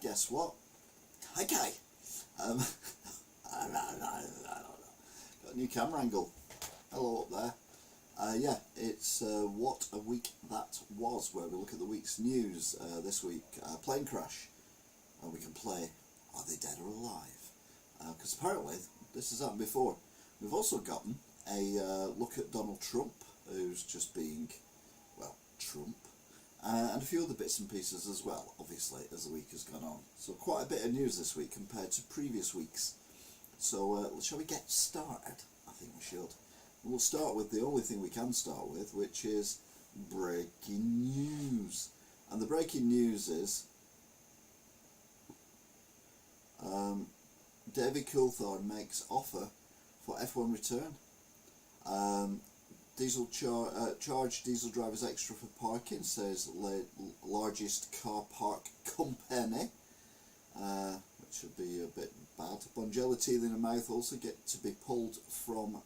Guess what? Okay. Got a new camera angle. Hello up there. Yeah, it's What a Week That Was, where we look at the week's news. This week, plane crash. We can play Are They Dead or Alive? Because apparently, this has happened before. We've also gotten a look at Donald Trump, who's just being, well, Trump. And a few other bits and pieces as well, obviously, as the week has gone on. So quite a bit of news this week compared to previous weeks. So shall we get started? I think we should. We'll start with the only thing we can start with, which is breaking news. And the breaking news is David Coulthard makes offer for F1 return. Charge diesel drivers extra for parking, says largest car park company, which should be a bit bad. Bonjela teeth in the mouth also get to be pulled from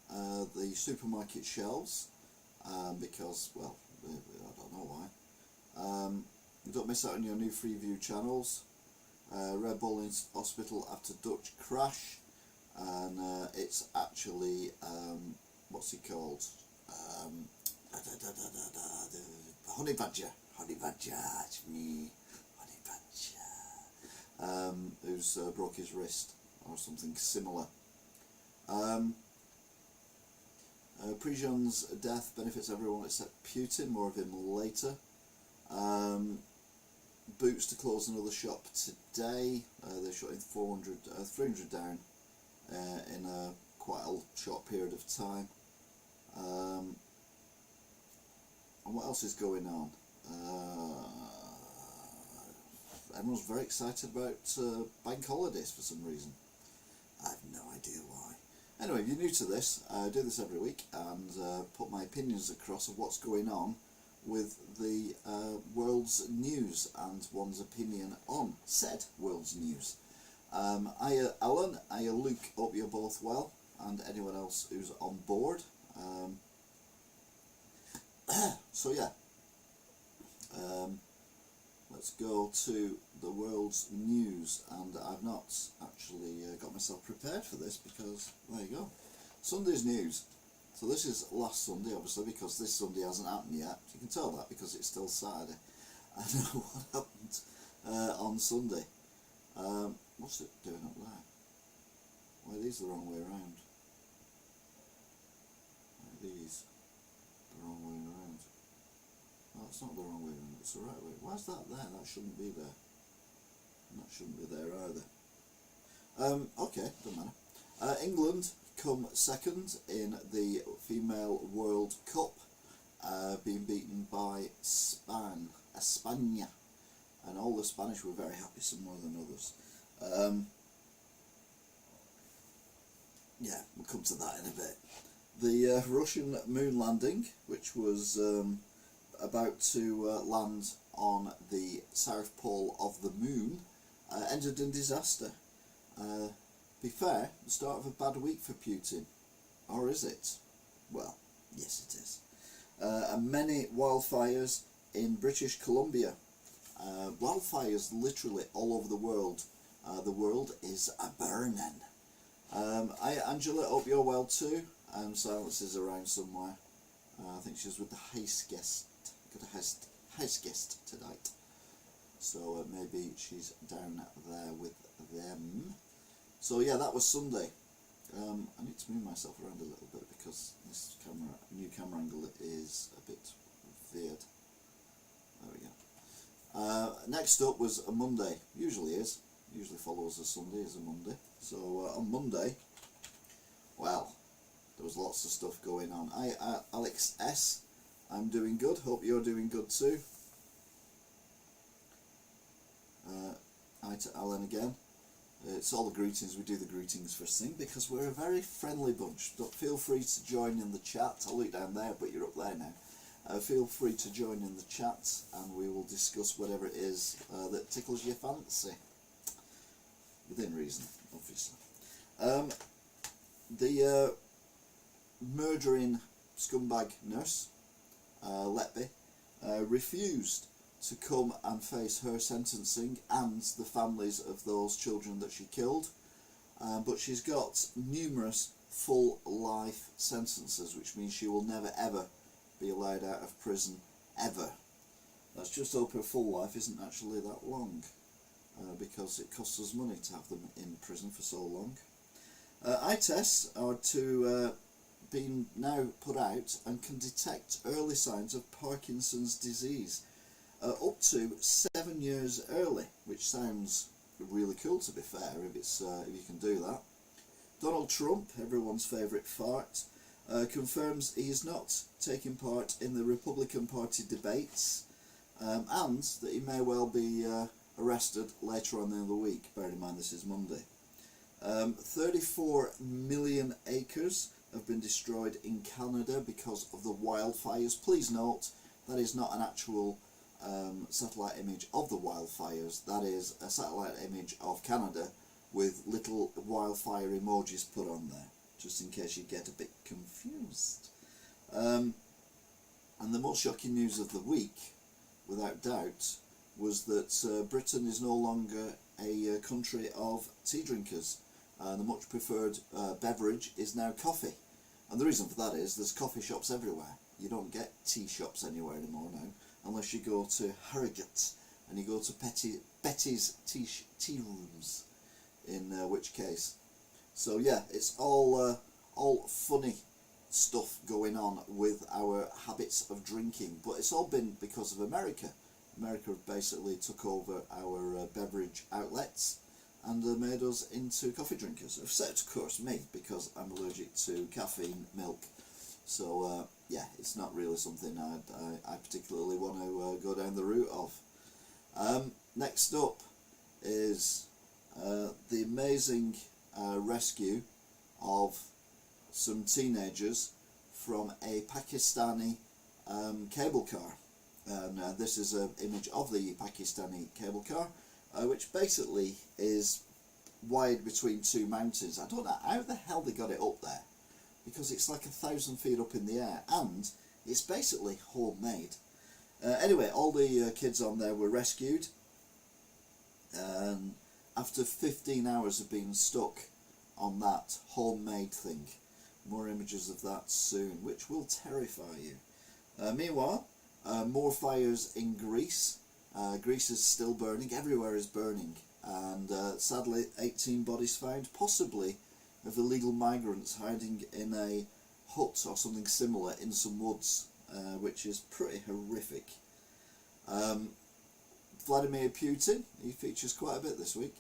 the supermarket shelves because, well, I don't know why. Don't miss out on your new Freeview channels. Red Bull in hospital after Dutch crash, and it's actually what's he called? Honey Badger. Honey Badger, it's me. Honey Badger. Who's broke his wrist or something similar. Prigozhin's death benefits everyone except Putin. More of him later. Boots to close another shop today. They're shutting 300 down in quite a short period of time. And what else is going on? Everyone's very excited about bank holidays for some reason. I have no idea why. Anyway, if you're new to this, I do this every week and put my opinions across of what's going on with the world's news and one's opinion on said world's news. Hiya Alan, hiya Luke, hope you're both well, and anyone else who's on board. So yeah, let's go to the world's news, and I've not actually got myself prepared for this because, there you go, Sunday's news. So this is last Sunday, obviously, because this Sunday hasn't happened yet. You can tell that because it's still Saturday. I don't know what happened on Sunday. What's it doing up there? Why are these the wrong way around? Why are these the wrong way around? Oh, it's not the wrong way around, it's the right way. Why's that there? That shouldn't be there. And that shouldn't be there either. Okay, doesn't matter. England come second in the Female World Cup, being beaten by España, and all the Spanish were very happy, some more than others. Yeah, we'll come to that in a bit. The Russian moon landing, which was about to land on the South Pole of the moon, ended in disaster. Be fair, the start of a bad week for Putin. Or is it? Well, yes it is. And many wildfires in British Columbia. Wildfires literally all over the world. The world is a-burning. Hi Angela, hope you're well too. Silence is around somewhere. I think she's with the house guest. Got a house guest tonight. So maybe she's down there with them. So yeah, that was Sunday. I need to move myself around a little bit because this new camera angle is a bit weird. There we go. Next up was a Monday. Usually follows a Sunday as a Monday. So on Monday, well, there was lots of stuff going on. Alex S, I'm doing good. Hope you're doing good too. Hi to Alan again. It's all the greetings. We do the greetings first thing because we're a very friendly bunch. Feel free to join in the chat. I'll look down there, but you're up there now. Feel free to join in the chat and we will discuss whatever it is that tickles your fancy. Within reason, obviously. The murdering scumbag nurse, Letby, refused to come and face her sentencing and the families of those children that she killed. But she's got numerous full life sentences, which means she will never ever be allowed out of prison ever. Let's just hope her full life isn't actually that long, because it costs us money to have them in prison for so long. Eye tests are to being now put out and can detect early signs of Parkinson's disease up to 7 years early, which sounds really cool, to be fair, if you can do that. Donald Trump, everyone's favourite fart, confirms he is not taking part in the Republican Party debates, and that he may well be arrested later on in the week. Bear in mind this is Monday. 34 million acres have been destroyed in Canada because of the wildfires. Please note, that is not an actual satellite image of the wildfires. That is a satellite image of Canada with little wildfire emojis put on there, just in case you get a bit confused. And the most shocking news of the week, without doubt, was that Britain is no longer a country of tea drinkers. The much preferred beverage is now coffee. And the reason for that is there's coffee shops everywhere. You don't get tea shops anywhere anymore now, unless you go to Harrogate and you go to Betty's tea rooms, in which case. So yeah, it's all funny stuff going on with our habits of drinking, but it's all been because of America. America basically took over our beverage outlets and made us into coffee drinkers, except of course me, because I'm allergic to caffeine, milk. So yeah, it's not really something I particularly want to go down the route of. Next up is the amazing rescue of some teenagers from a Pakistani cable car. And this is an image of the Pakistani cable car, which basically is wired between two mountains. I don't know how the hell they got it up there, because it's like 1,000 feet up in the air, and it's basically homemade. Anyway, all the kids on there were rescued, and after 15 hours of being stuck on that homemade thing. More images of that soon, which will terrify you. Meanwhile, more fires in Greece. Greece is still burning, everywhere is burning, and sadly 18 bodies found, possibly of illegal migrants hiding in a hut or something similar in some woods, which is pretty horrific. Vladimir Putin, he features quite a bit this week.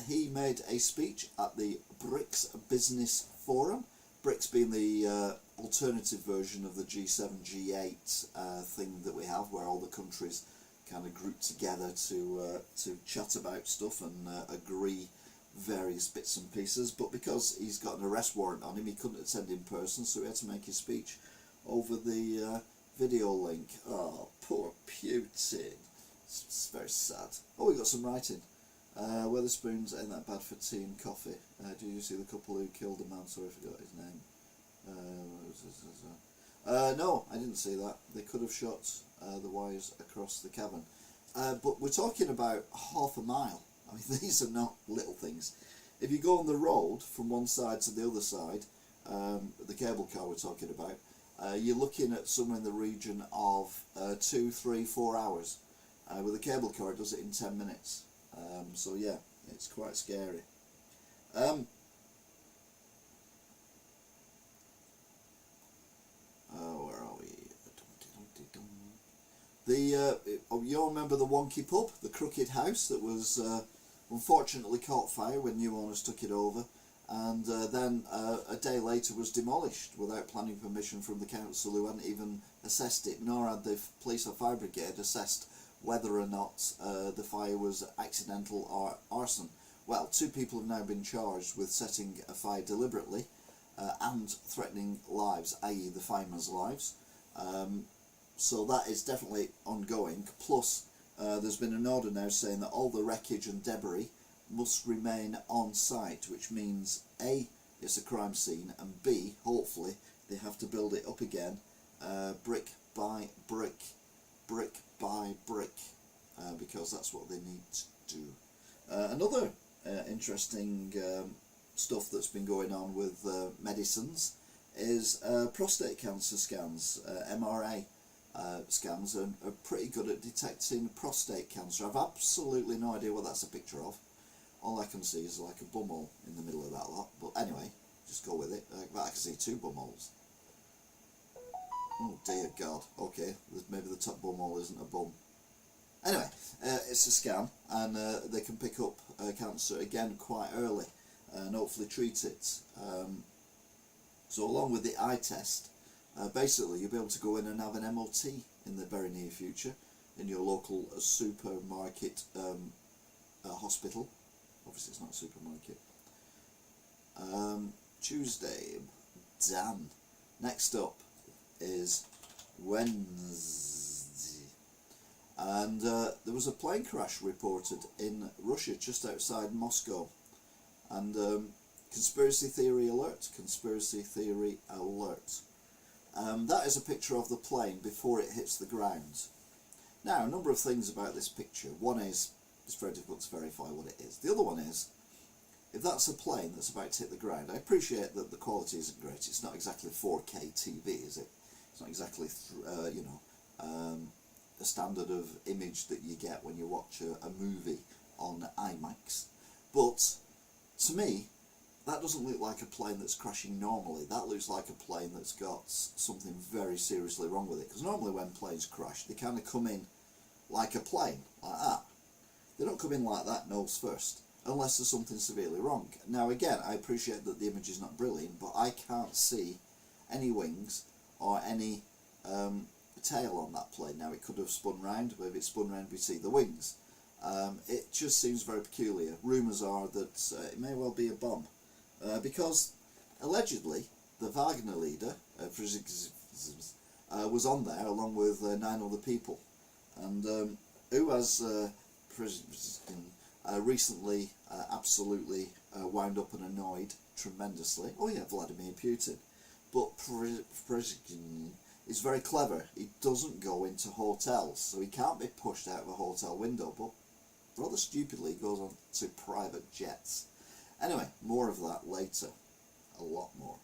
He made a speech at the BRICS Business Forum, BRICS being the alternative version of the G7, G8 thing that we have, where all the countries kind of group together to chat about stuff and agree various bits and pieces. But because he's got an arrest warrant on him, he couldn't attend in person, so he had to make his speech over the video link. Oh, poor Putin. It's very sad. Oh, we got some writing. Weatherspoons ain't that bad for tea and coffee. Did you see the couple who killed a man? Sorry, I forgot his name. No, I didn't see that. They could have shot the wires across the cavern. But we're talking about half a mile. I mean, these are not little things. If you go on the road from one side to the other side, the cable car we're talking about, you're looking at somewhere in the region of 2, 3, 4 hours. With a cable car, it does it in 10 minutes. So yeah, it's quite scary. Where are we? You all remember the wonky pub, the crooked house that was unfortunately caught fire when new owners took it over, and then a day later was demolished without planning permission from the council, who hadn't even assessed it, nor had the police or fire brigade assessed whether or not the fire was accidental or arson. Well, 2 people have now been charged with setting a fire deliberately and threatening lives, i.e. the firemen's lives. So that is definitely ongoing. Plus, there's been an order now saying that all the wreckage and debris must remain on site, which means A, it's a crime scene, and B, hopefully, they have to build it up again, brick by brick, brick by brick, because that's what they need to do. Another interesting stuff that's been going on with medicines is prostate cancer scans. MRA scans are pretty good at detecting prostate cancer. I've absolutely no idea what that's a picture of. All I can see is like a bumhole in the middle of that lot, but anyway, just go with it. I can see two bumholes. Oh dear God, okay, maybe the top bumhole isn't a bum. Anyway, it's a scan, and they can pick up cancer again quite early and hopefully treat it. So along with the eye test, basically you'll be able to go in and have an MOT in the very near future in your local supermarket hospital. Obviously it's not a supermarket. Tuesday, done. Next up is Wednesday, and there was a plane crash reported in Russia just outside Moscow, and conspiracy theory alert, conspiracy theory alert. That is a picture of the plane before it hits the ground. Now, a number of things about this picture. One is, it's very difficult to verify what it is. The other one is, if that's a plane that's about to hit the ground, I appreciate that the quality isn't great. It's not exactly 4K TV, is it? It's not exactly, a standard of image that you get when you watch a movie on IMAX. But to me, that doesn't look like a plane that's crashing normally. That looks like a plane that's got something very seriously wrong with it. Because normally when planes crash, they kind of come in like a plane, like that. They don't come in like that nose first, unless there's something severely wrong. Now again, I appreciate that the image is not brilliant, but I can't see any wings or any tail on that plane. Now it could have spun round, but if it spun round we see the wings. It just seems very peculiar. Rumours are that it may well be a bomb, because allegedly the Wagner leader, was on there along with 9 other people, and who has recently absolutely wound up and annoyed tremendously. Oh yeah, Vladimir Putin. But Prigozhin is very clever. He doesn't go into hotels, so he can't be pushed out of a hotel window, but rather stupidly goes on to private jets. Anyway, more of that later. A lot more.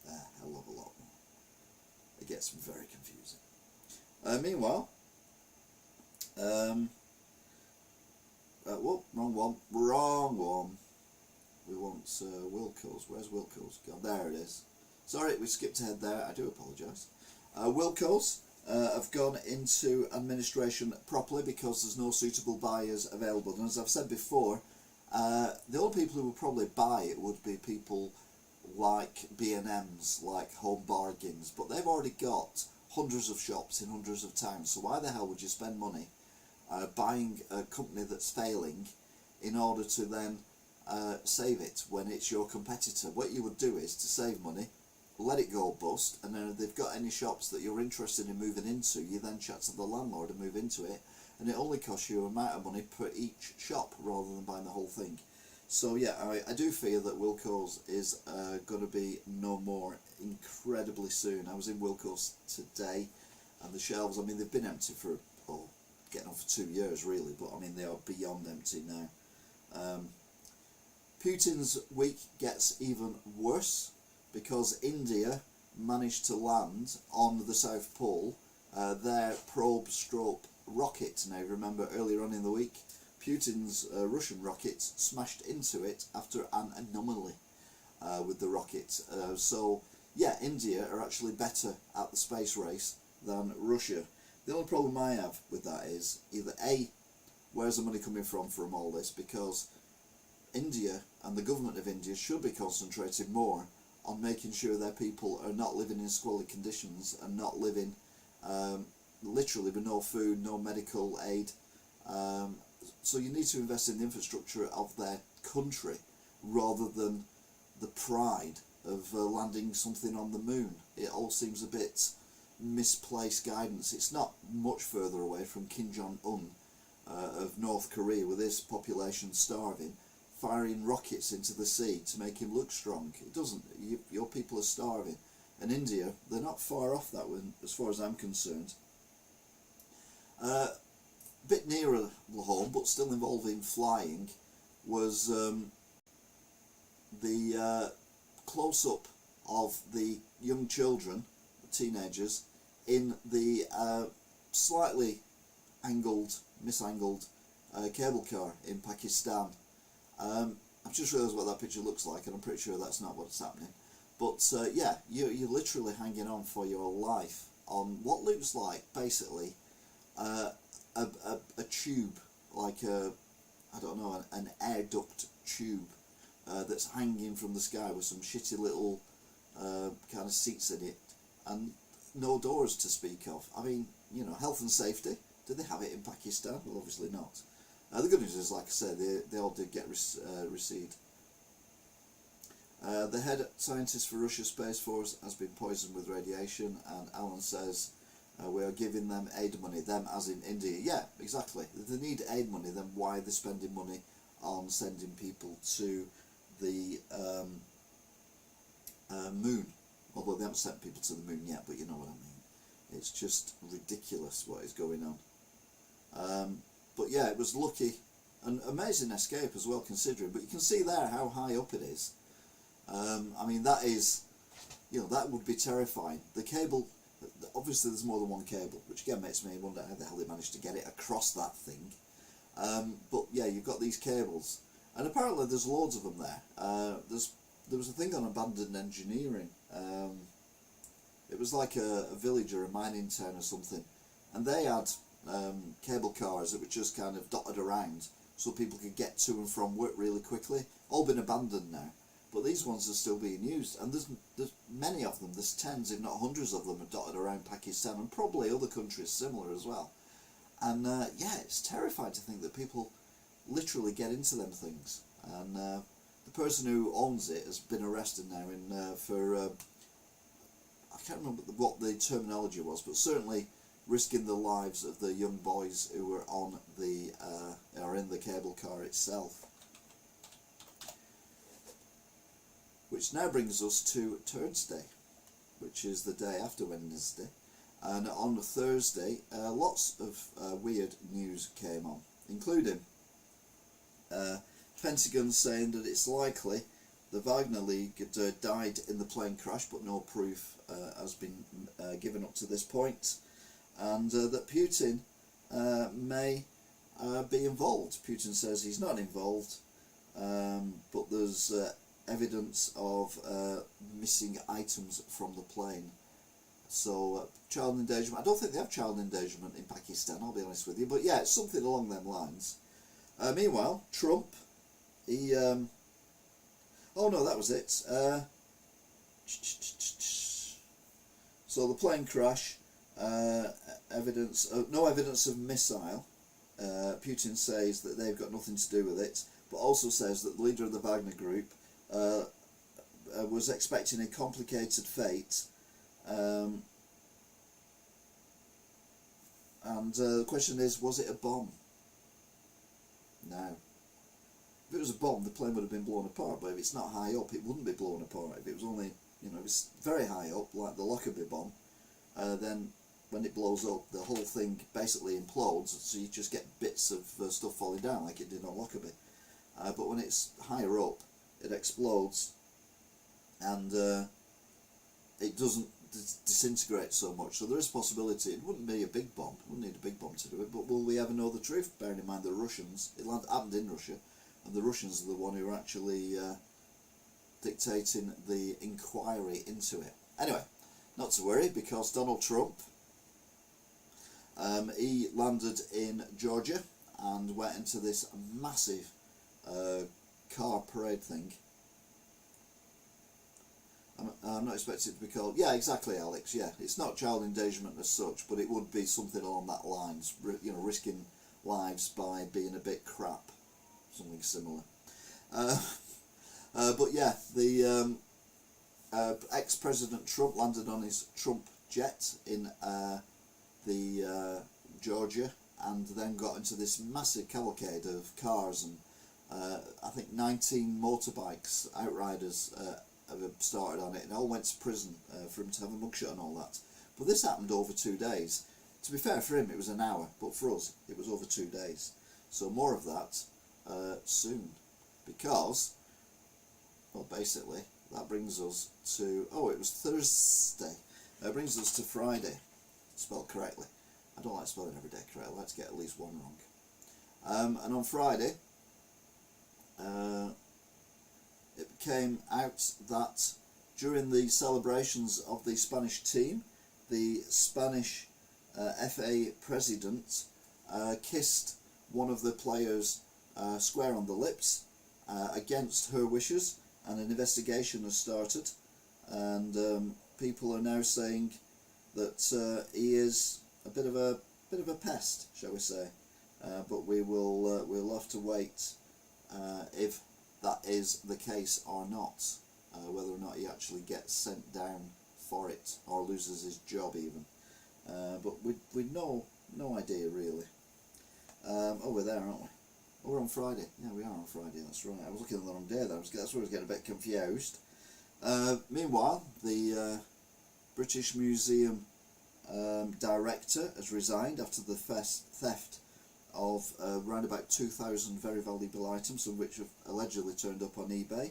A hell of a lot more. It gets very confusing. Meanwhile, whoop, wrong one. We want Wilco's. Where's Wilco's? God, there it is. Sorry, we skipped ahead there. I do apologise. Wilco's have gone into administration properly because there's no suitable buyers available. And as I've said before, the only people who would probably buy it would be people like B&Ms, like Home Bargains. But they've already got hundreds of shops in hundreds of towns. So why the hell would you spend money buying a company that's failing in order to then save it when it's your competitor? What you would do is, to save money, let it go bust, and then if they've got any shops that you're interested in moving into, you then chat to the landlord and move into it, and it only costs you an amount of money per each shop rather than buying the whole thing. So yeah, I do fear that Wilco's is going to be no more incredibly soon. I was in Wilco's today, and the shelves, I mean, they've been empty for, getting on for 2 years really, but I mean, they are beyond empty now. Putin's week gets even worse, because India managed to land on the South Pole their probe-stroke rocket. Now remember, earlier on in the week, Putin's Russian rocket smashed into it after an anomaly with the rocket. So yeah, India are actually better at the space race than Russia. The only problem I have with that is either A, where's the money coming from all this, because India and the government of India should be concentrating more on making sure their people are not living in squalid conditions and not living literally with no food, no medical aid. So you need to invest in the infrastructure of their country rather than the pride of landing something on the moon. It all seems a bit misplaced guidance. It's not much further away from Kim Jong-un of North Korea, with his population starving, firing rockets into the sea to make him look strong. It doesn't. Your people are starving. And India, they're not far off that one, as far as I'm concerned. A bit nearer home, but still involving flying, was the close-up of the young children, teenagers, in the slightly misangled cable car in Pakistan. I've just realised what that picture looks like, and I'm pretty sure that's not what's happening. But yeah, you're literally hanging on for your life on what looks like basically a tube, like I don't know, an air duct tube that's hanging from the sky with some shitty little kind of seats in it, and no doors to speak of. I mean, you know, health and safety. Did they have it in Pakistan? Well, obviously not. The good news is, like I said, they all did get received. The head scientist for Russia's Space Force has been poisoned with radiation, and Alan says we are giving them aid money, them as in India. Yeah, exactly. If they need aid money, then why are they spending money on sending people to the moon? Although they haven't sent people to the moon yet, but you know what I mean. It's just ridiculous what is going on. But yeah, it was lucky. An amazing escape as well, considering. But you can see there how high up it is. I mean, that is, you know, that would be terrifying. The cable, obviously there's more than one cable, which again makes me wonder how the hell they managed to get it across that thing. But yeah, you've got these cables, and apparently there's loads of them there. There was a thing on abandoned engineering. It was like a village or a mining town or something, and they had cable cars that were just kind of dotted around so people could get to and from work really quickly. All been abandoned now, but these ones are still being used, and there's many of them. There's tens, if not hundreds of them, are dotted around Pakistan and probably other countries similar as well. And yeah, it's terrifying to think that people literally get into them things. And the person who owns it has been arrested now for I can't remember what the terminology was, but certainly risking the lives of the young boys who were on the or in the cable car itself. Which now brings us to Thursday, which is the day after Wednesday. And on Thursday, lots of weird news came on, including Pentagon saying that it's likely the Wagner League had died in the plane crash, but no proof has been given up to this point, and that Putin may be involved. Putin says he's not involved, but there's evidence of missing items from the plane. So child endangerment. I don't think they have child endangerment in Pakistan, I'll be honest with you, but yeah, it's something along them lines. Meanwhile, Trump, he oh no, that was it. So the plane crash, evidence, no evidence of missile. Putin says that they've got nothing to do with it, but also says that the leader of the Wagner group was expecting a complicated fate. And the question is, was it a bomb? No. If it was a bomb, the plane would have been blown apart, but if it's not high up, it wouldn't be blown apart. If it was only, you know, if it's very high up, like the Lockerbie bomb, then when it blows up, the whole thing basically implodes, so you just get bits of stuff falling down, like it did on Lockerbie. But when it's higher up, it explodes, and it doesn't disintegrate so much. So there is a possibility it wouldn't be a big bomb. Wouldn't need a big bomb to do it. But will we ever know the truth? Bearing in mind the Russians, it happened in Russia, and the Russians are the one who are actually dictating the inquiry into it. Anyway, not to worry, because Donald Trump, he landed in Georgia and went into this massive car parade thing. I'm not expecting it to be called... Yeah, exactly, Alex, yeah. It's not child endangerment as such, but it would be something along that lines, you know, risking lives by being a bit crap. Something similar. But yeah, the ex-President Trump landed on his Trump jet in the Georgia, and then got into this massive cavalcade of cars, and I think 19 motorbikes, outriders, have started on it, and all went to prison for him to have a mugshot and all that. But this happened over 2 days. To be fair, for him it was an hour, but for us it was over 2 days. So more of that soon, because, well, basically that brings us to, oh, it was Thursday. It brings us to Friday, spelled correctly. I don't like spelling every day correctly. I like to get at least one wrong. And on Friday, it came out that during the celebrations of the Spanish team, the Spanish FA president kissed one of the players square on the lips against her wishes, and an investigation has started, and people are now saying that he is a bit of a pest, shall we say, but we'll have to wait if that is the case or not, whether or not he actually gets sent down for it or loses his job even. But we'd no idea really. Oh, we're there, aren't we? Oh, we're on Friday. Yeah, we are on Friday, that's right. I was looking at the wrong day there. That's where I was getting a bit confused. Meanwhile, the British Museum director has resigned after the theft of around about 2,000 very valuable items, some of which have allegedly turned up on eBay.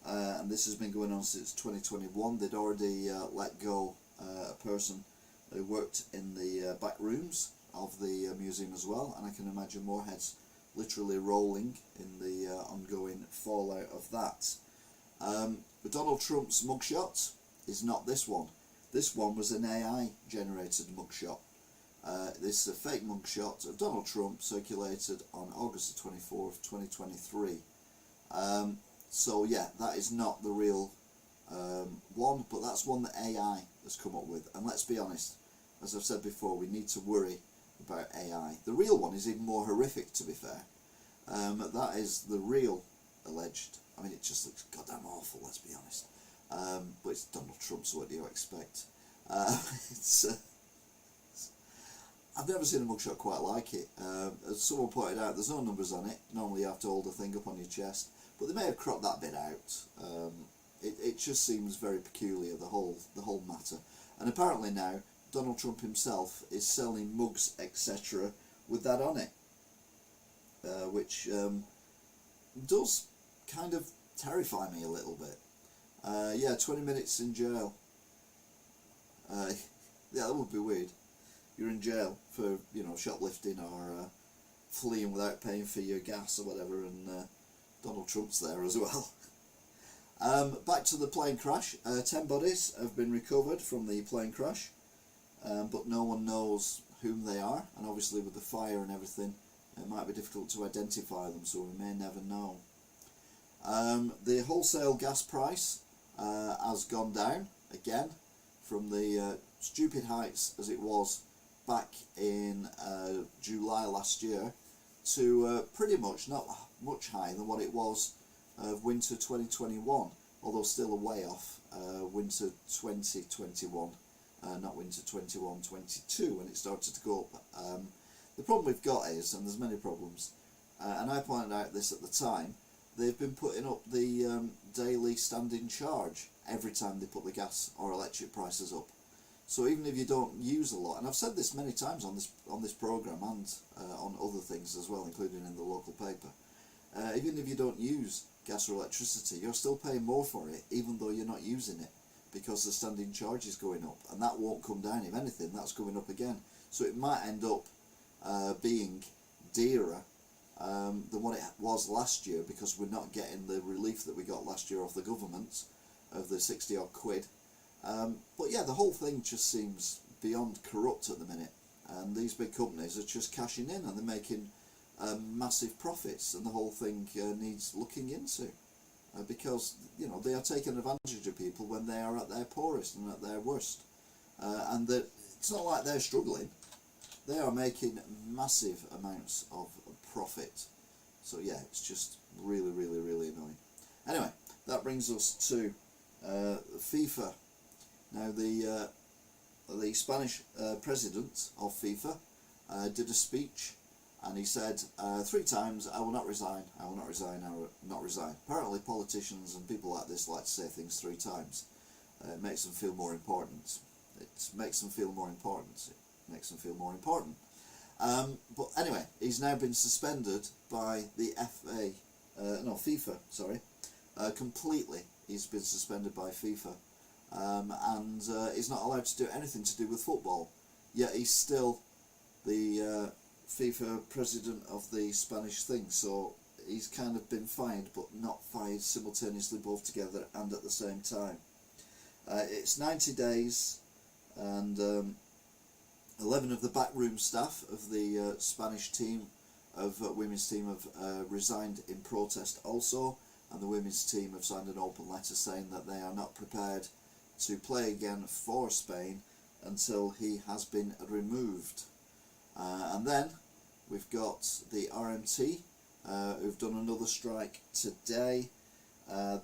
And this has been going on since 2021. They'd already let go a person who worked in the back rooms of the museum as well, and I can imagine more heads literally rolling in the ongoing fallout of that. But Donald Trump's mugshot is not this one. This one was an AI generated mugshot. This is a fake mugshot of Donald Trump circulated on August the 24th, 2023. So yeah, that is not the real one, but that's one that AI has come up with. And let's be honest, as I've said before, we need to worry about AI. The real one is even more horrific, to be fair. That is the real alleged. I mean, it just looks goddamn awful, let's be honest. But it's Donald Trump, so what do you expect? I've never seen a mugshot quite like it. As someone pointed out, there's no numbers on it. Normally you have to hold a thing up on your chest, but they may have cropped that bit out. It just seems very peculiar, the whole matter. And apparently now Donald Trump himself is selling mugs, etc., with that on it, which does kind of terrify me a little bit. Yeah, 20 minutes in jail. Yeah, that would be weird. You're in jail for, you know, shoplifting or fleeing without paying for your gas or whatever, and Donald Trump's there as well. Back to the plane crash. 10 bodies have been recovered from the plane crash, but no one knows whom they are, and obviously with the fire and everything, it might be difficult to identify them, so we may never know. The wholesale gas price has gone down again from the stupid heights as it was back in July last year to pretty much not much higher than what it was winter 2021, although still a way off winter 2021, not winter 21-22 when it started to go up. The problem we've got is, and there's many problems, and I pointed out this at the time, they've been putting up the daily standing charge every time they put the gas or electric prices up. So even if you don't use a lot, and I've said this many times on this programme and on other things as well, including in the local paper, even if you don't use gas or electricity, you're still paying more for it, even though you're not using it, because the standing charge is going up, and that won't come down. If anything, that's going up again. So it might end up being dearer than what it was last year, because we're not getting the relief that we got last year off the government of the 60 odd quid. But yeah, the whole thing just seems beyond corrupt at the minute, and these big companies are just cashing in and they're making massive profits, and the whole thing needs looking into, because, you know, they are taking advantage of people when they are at their poorest and at their worst, and that it's not like they're struggling. They are making massive amounts of profit. So yeah, it's just really, really, really annoying. Anyway, that brings us to FIFA. Now the Spanish president of FIFA did a speech, and he said 3 times, "I will not resign, I will not resign, I will not resign." Apparently politicians and people like this like to say things 3 times. It makes them feel more important. It makes them feel more important. makes them feel more important. But anyway, he's now been suspended by the FIFA, sorry, completely. He's been suspended by FIFA, and he's not allowed to do anything to do with football. Yet he's still the FIFA president of the Spanish thing, so he's kind of been fired, but not fired simultaneously, both together and at the same time. It's 90 days, and 11 of the backroom staff of the Spanish team, women's team, have resigned in protest also, and the women's team have signed an open letter saying that they are not prepared to play again for Spain until he has been removed. And then we've got the RMT, who've done another strike today.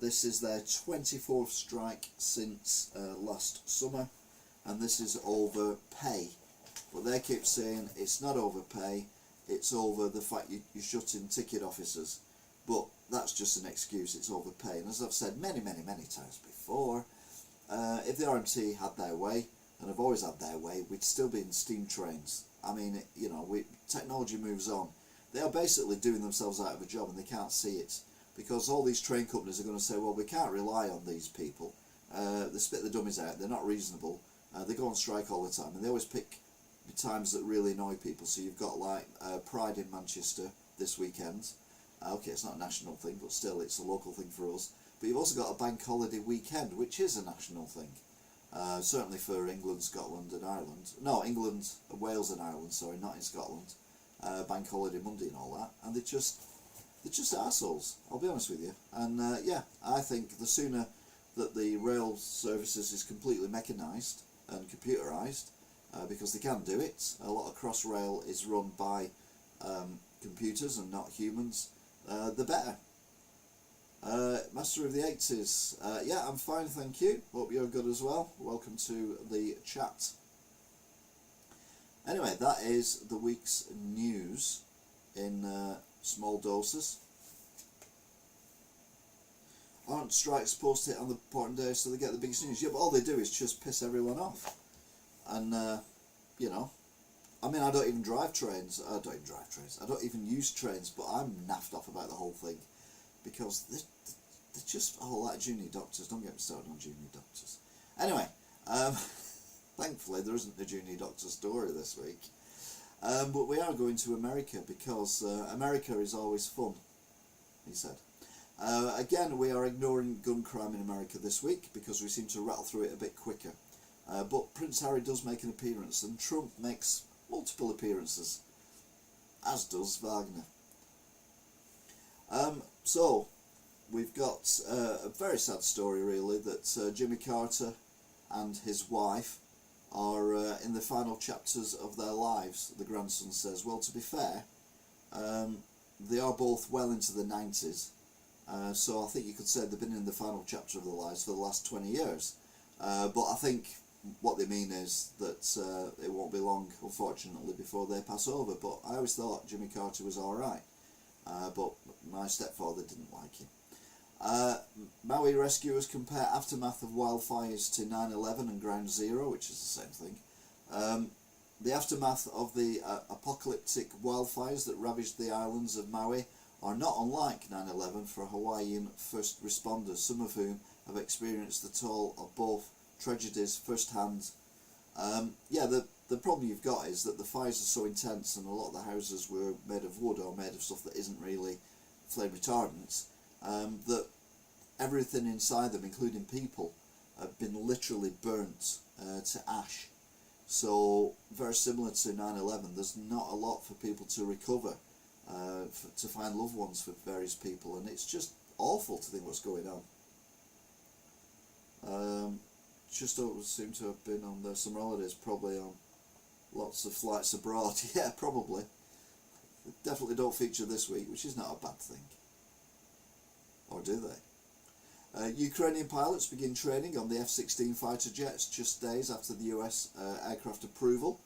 This is their 24th strike since last summer, and this is over pay. But they keep saying it's not over pay, it's over the fact you're shutting ticket offices. But that's just an excuse, it's over pay. And as I've said many times before, if the RMT had their way, and have always had their way, we'd still be in steam trains. I mean, you know, technology moves on. They are basically doing themselves out of a job, and they can't see it, because all these train companies are going to say, well, we can't rely on these people. They spit the dummies out, they're not reasonable, they go on strike all the time, and they always pick times that really annoy people. So you've got like Pride in Manchester this weekend. Okay, it's not a national thing, but still it's a local thing for us. But you've also got a bank holiday weekend, which is a national thing. Certainly for England, Scotland and Ireland. No, England, Wales and Ireland, sorry, not in Scotland. Bank holiday Monday and all that. And they're just arseholes, I'll be honest with you. And yeah, I think the sooner that the rail services is completely mechanised and computerised, because they can do it. A lot of Crossrail is run by computers and not humans, the better. Master of the 80s, yeah, I'm fine, thank you. Hope you're good as well. Welcome to the chat. Anyway, that is the week's news in small doses. Aren't strikes supposed to hit on the important days so they get the biggest news? Yeah, but all they do is just piss everyone off. And, you know, I mean, I don't even drive trains. I don't even use trains, but I'm naffed off about the whole thing. Because they're just, oh, like junior doctors. Don't get me started on junior doctors. Anyway, thankfully there isn't a junior doctor story this week. But we are going to America, because America is always fun, he said. Again, we are ignoring gun crime in America this week, because we seem to rattle through it a bit quicker. But Prince Harry does make an appearance, and Trump makes multiple appearances, as does Wagner. So, we've got a very sad story, really, that Jimmy Carter and his wife are in the final chapters of their lives, the grandson says. Well, to be fair, they are both well into the 90s, so I think you could say they've been in the final chapter of their lives for the last 20 years. But I think what they mean is that it won't be long, unfortunately, before they pass over. But I always thought Jimmy Carter was alright, but my stepfather didn't like him. Maui rescuers compare aftermath of wildfires to 9/11 and Ground Zero, which is the same thing. The aftermath of the apocalyptic wildfires that ravaged the islands of Maui are not unlike 9/11 for Hawaiian first responders, some of whom have experienced the toll of both tragedies firsthand. Yeah, the problem you've got is that the fires are so intense, and a lot of the houses were made of wood or made of stuff that isn't really flame retardant, that everything inside them, including people, have been literally burnt to ash. So very similar to 9/11, there's not a lot for people to recover, to find loved ones for various people, and it's just awful to think what's going on. Just don't seem to have been on their summer holidays, probably on lots of flights abroad. Yeah, probably. They definitely don't feature this week, which is not a bad thing. Or do they? Ukrainian pilots begin training on the F-16 fighter jets just days after the US aircraft approval.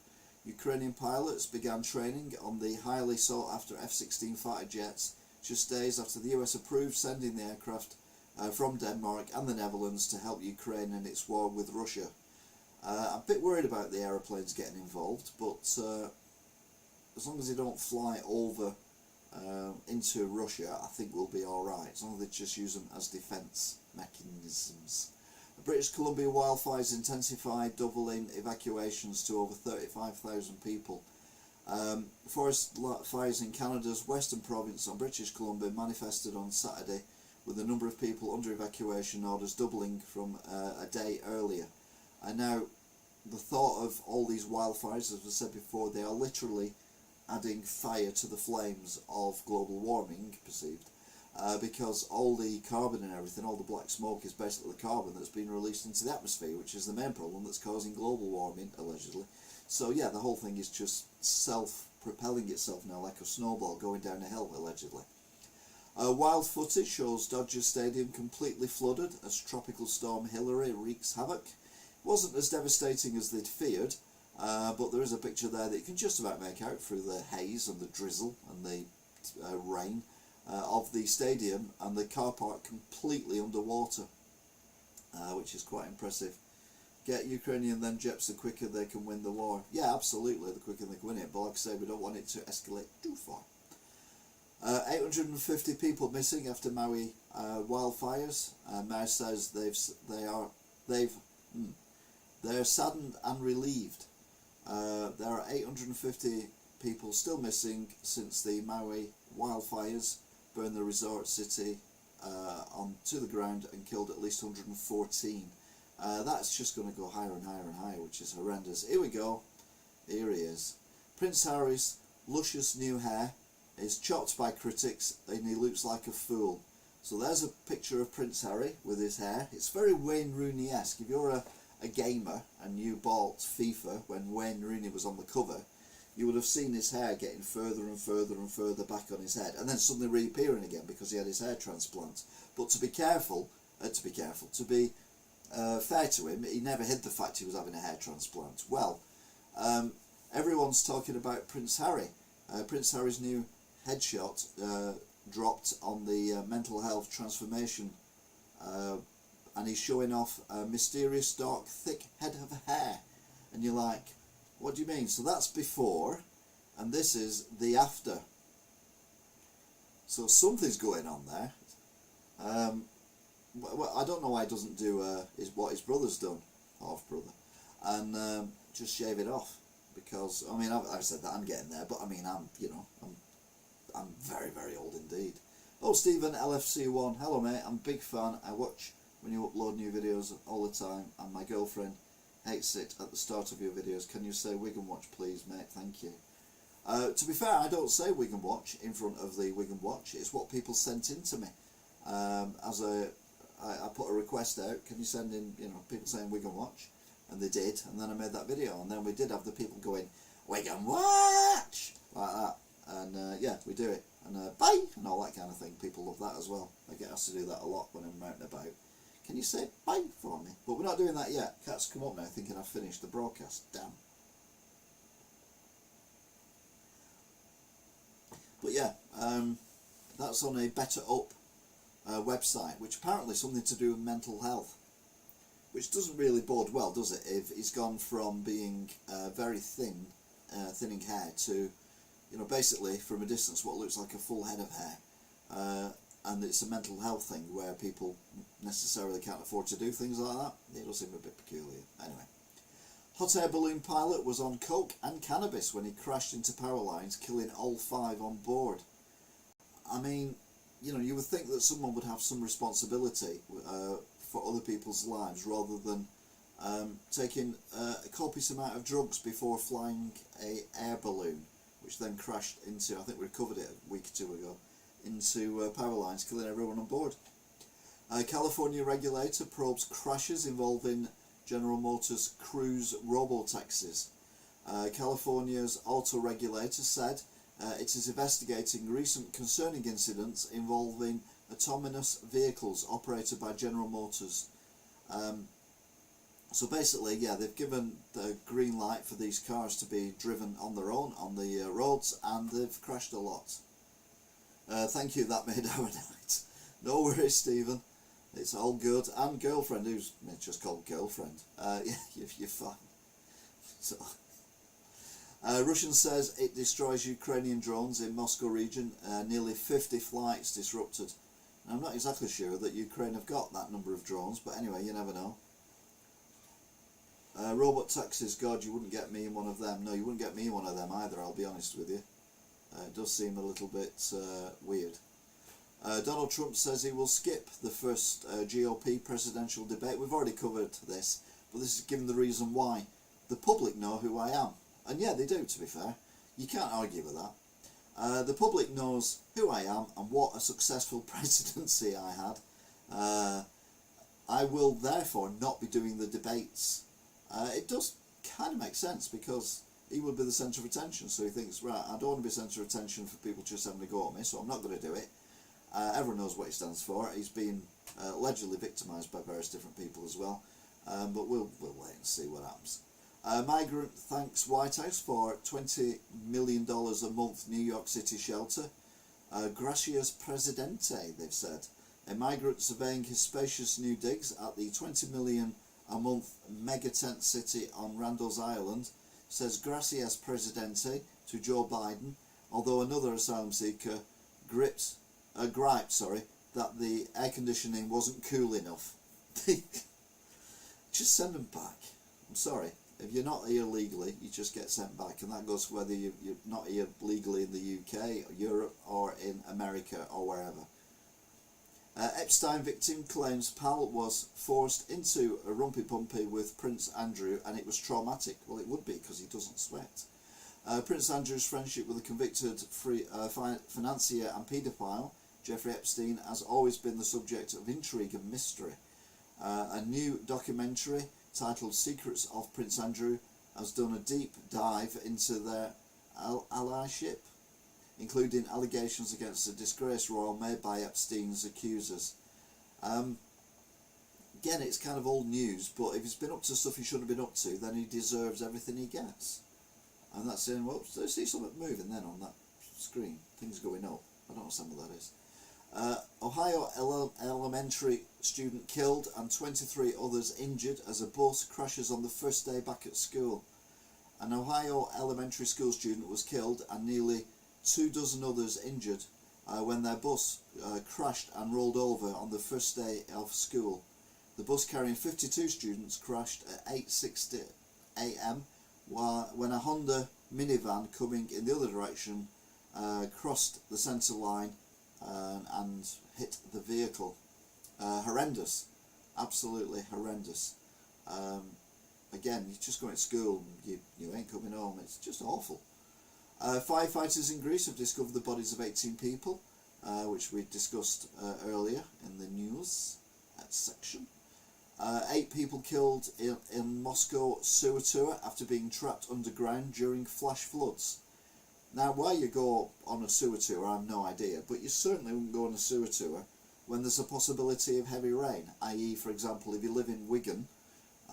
Ukrainian pilots began training on the highly sought after F-16 fighter jets just days after the US approved sending the aircraft from Denmark and the Netherlands to help Ukraine in its war with Russia. I'm a bit worried about the aeroplanes getting involved, but as long as they don't fly over into Russia, I think we'll be alright, as long as they just use them as defence mechanisms. The British Columbia wildfires intensified, doubling evacuations to over 35,000 people. Forest fires in Canada's western province on British Columbia manifested on Saturday, with the number of people under evacuation orders doubling from a day earlier. And now, the thought of all these wildfires, as I said before, they are literally adding fire to the flames of global warming, perceived, because all the carbon and everything, all the black smoke is basically the carbon that's been released into the atmosphere, which is the main problem that's causing global warming, allegedly. So yeah, the whole thing is just self-propelling itself now, like a snowball going down a hill, allegedly. Wild footage shows Dodger Stadium completely flooded as Tropical Storm Hillary wreaks havoc. It wasn't as devastating as they'd feared, but there is a picture there that you can just about make out through the haze and the drizzle and the rain of the stadium, and the car park completely underwater, which is quite impressive. Get Ukrainian then Jeps, the quicker they can win the war. Yeah, absolutely, the quicker they can win it, but like I say, we don't want it to escalate too far. 850 people missing after Maui wildfires. Mayor says they're saddened and relieved. There are 850 people still missing since the Maui wildfires burned the resort city onto the ground and killed at least 114. That's just going to go higher and higher and higher, which is horrendous. Here we go. Here he is. Prince Harry's luscious new hair is chopped by critics and he looks like a fool. So there's a picture of Prince Harry with his hair. It's very Wayne Rooney-esque. If you're a gamer and you bought FIFA when Wayne Rooney was on the cover, you would have seen his hair getting further and further and further back on his head, and then suddenly reappearing again because he had his hair transplant. But to be fair to him, he never hid the fact he was having a hair transplant. Well, everyone's talking about Prince Harry. Prince Harry's new headshot dropped on the mental health transformation, and he's showing off a mysterious dark thick head of hair, and you're like, what do you mean? So that's before, and this is the after. So something's going on there. Well, I don't know why he doesn't do what his brother's done, half brother, and just shave it off, because I mean I've said that I'm getting there, but I mean I'm very, very old indeed. Oh, Stephen LFC1, hello mate, I'm a big fan. I watch when you upload new videos all the time, and my girlfriend hates it at the start of your videos. Can you say Wigan Watch please, mate? Thank you. To be fair, I don't say Wigan Watch in front of the Wigan Watch. It's what people sent in to me. I put a request out, can you send in, people saying Wigan Watch, and they did, and then I made that video, and then we did have the people going, Wigan Watch, like that, and yeah, we do it, and bye, and all that kind of thing. People love that as well. I get asked to do that a lot when I'm out and about. Can you say bye for me? But we're not doing that yet. Cat's come up now thinking I've finished the broadcast, damn. But yeah, that's on a Better Up website, which apparently is something to do with mental health, which doesn't really bode well, does it, if he's gone from being very thin, thinning hair, to, basically from a distance what looks like a full head of hair, and it's a mental health thing where people necessarily can't afford to do things like that. It does seem a bit peculiar. Anyway, hot air balloon pilot was on coke and cannabis when he crashed into power lines, killing all 5 on board. I mean, you would think that someone would have some responsibility for other people's lives, rather than taking a copious amount of drugs before flying a air balloon, which then crashed into, I think we recovered it a week or 2 ago, into power lines, killing everyone on board. California regulator probes crashes involving General Motors Cruise robo-taxis. California's auto regulator said it is investigating recent concerning incidents involving autonomous vehicles operated by General Motors. So basically, yeah, they've given the green light for these cars to be driven on their own on the roads, and they've crashed a lot. Thank you, that made our night. No worries, Stephen. It's all good. And girlfriend, who's just called girlfriend. Yeah, you're fine. So, Russian says it destroys Ukrainian drones in Moscow region. Nearly 50 flights disrupted. Now, I'm not exactly sure that Ukraine have got that number of drones, but anyway, you never know. Robot taxis, God, you wouldn't get me in one of them. No, you wouldn't get me in one of them either, I'll be honest with you. It does seem a little bit weird. Donald Trump says he will skip the first GOP presidential debate. We've already covered this, but this is given the reason why. The public know who I am. And yeah, they do, to be fair. You can't argue with that. The public knows who I am and what a successful presidency I had. I will therefore not be doing the debates. It does kind of make sense, because he would be the centre of attention, so he thinks, right, I don't want to be centre of attention for people just having a go at me, so I'm not going to do it. Everyone knows what he stands for. He's been allegedly victimised by various different people as well, but we'll wait and see what happens. Migrant thanks White House for $20 million a month New York City shelter. Gracias Presidente, they've said. A migrant surveying his spacious new digs at the $20 million a month mega tent city on Randall's Island says Gracias Presidente to Joe Biden, although another asylum seeker griped that the air conditioning wasn't cool enough. Just send them back. I'm sorry. If you're not here legally, you just get sent back, and that goes for whether you're not here legally in the UK, or Europe, or in America, or wherever. Epstein victim claims pal was forced into a rumpy-pumpy with Prince Andrew, and it was traumatic. Well, it would be, because he doesn't sweat. Prince Andrew's friendship with the convicted financier and paedophile Jeffrey Epstein has always been the subject of intrigue and mystery. A new documentary titled Secrets of Prince Andrew has done a deep dive into their allyship, including allegations against the disgraced royal made by Epstein's accusers. Again, it's kind of old news, but if he's been up to stuff he shouldn't have been up to, then he deserves everything he gets. And that's saying, well, I see something moving then on that screen. Things going up. I don't understand what that is. Ohio elementary student killed and 23 others injured as a bus crashes on the first day back at school. An Ohio elementary school student was killed and nearly 24 others injured when their bus crashed and rolled over on the first day of school. The bus carrying 52 students crashed at 8:60 a.m. when a Honda minivan coming in the other direction crossed the centre line and hit the vehicle. Horrendous, absolutely horrendous. Again, you're just going to school, you ain't coming home, it's just awful. Firefighters in Greece have discovered the bodies of 18 people, which we discussed earlier in the news section. 8 people killed in Moscow sewer tour after being trapped underground during flash floods. Now, why you go on a sewer tour, I have no idea, but you certainly wouldn't go on a sewer tour when there's a possibility of heavy rain, i.e., for example, if you live in Wigan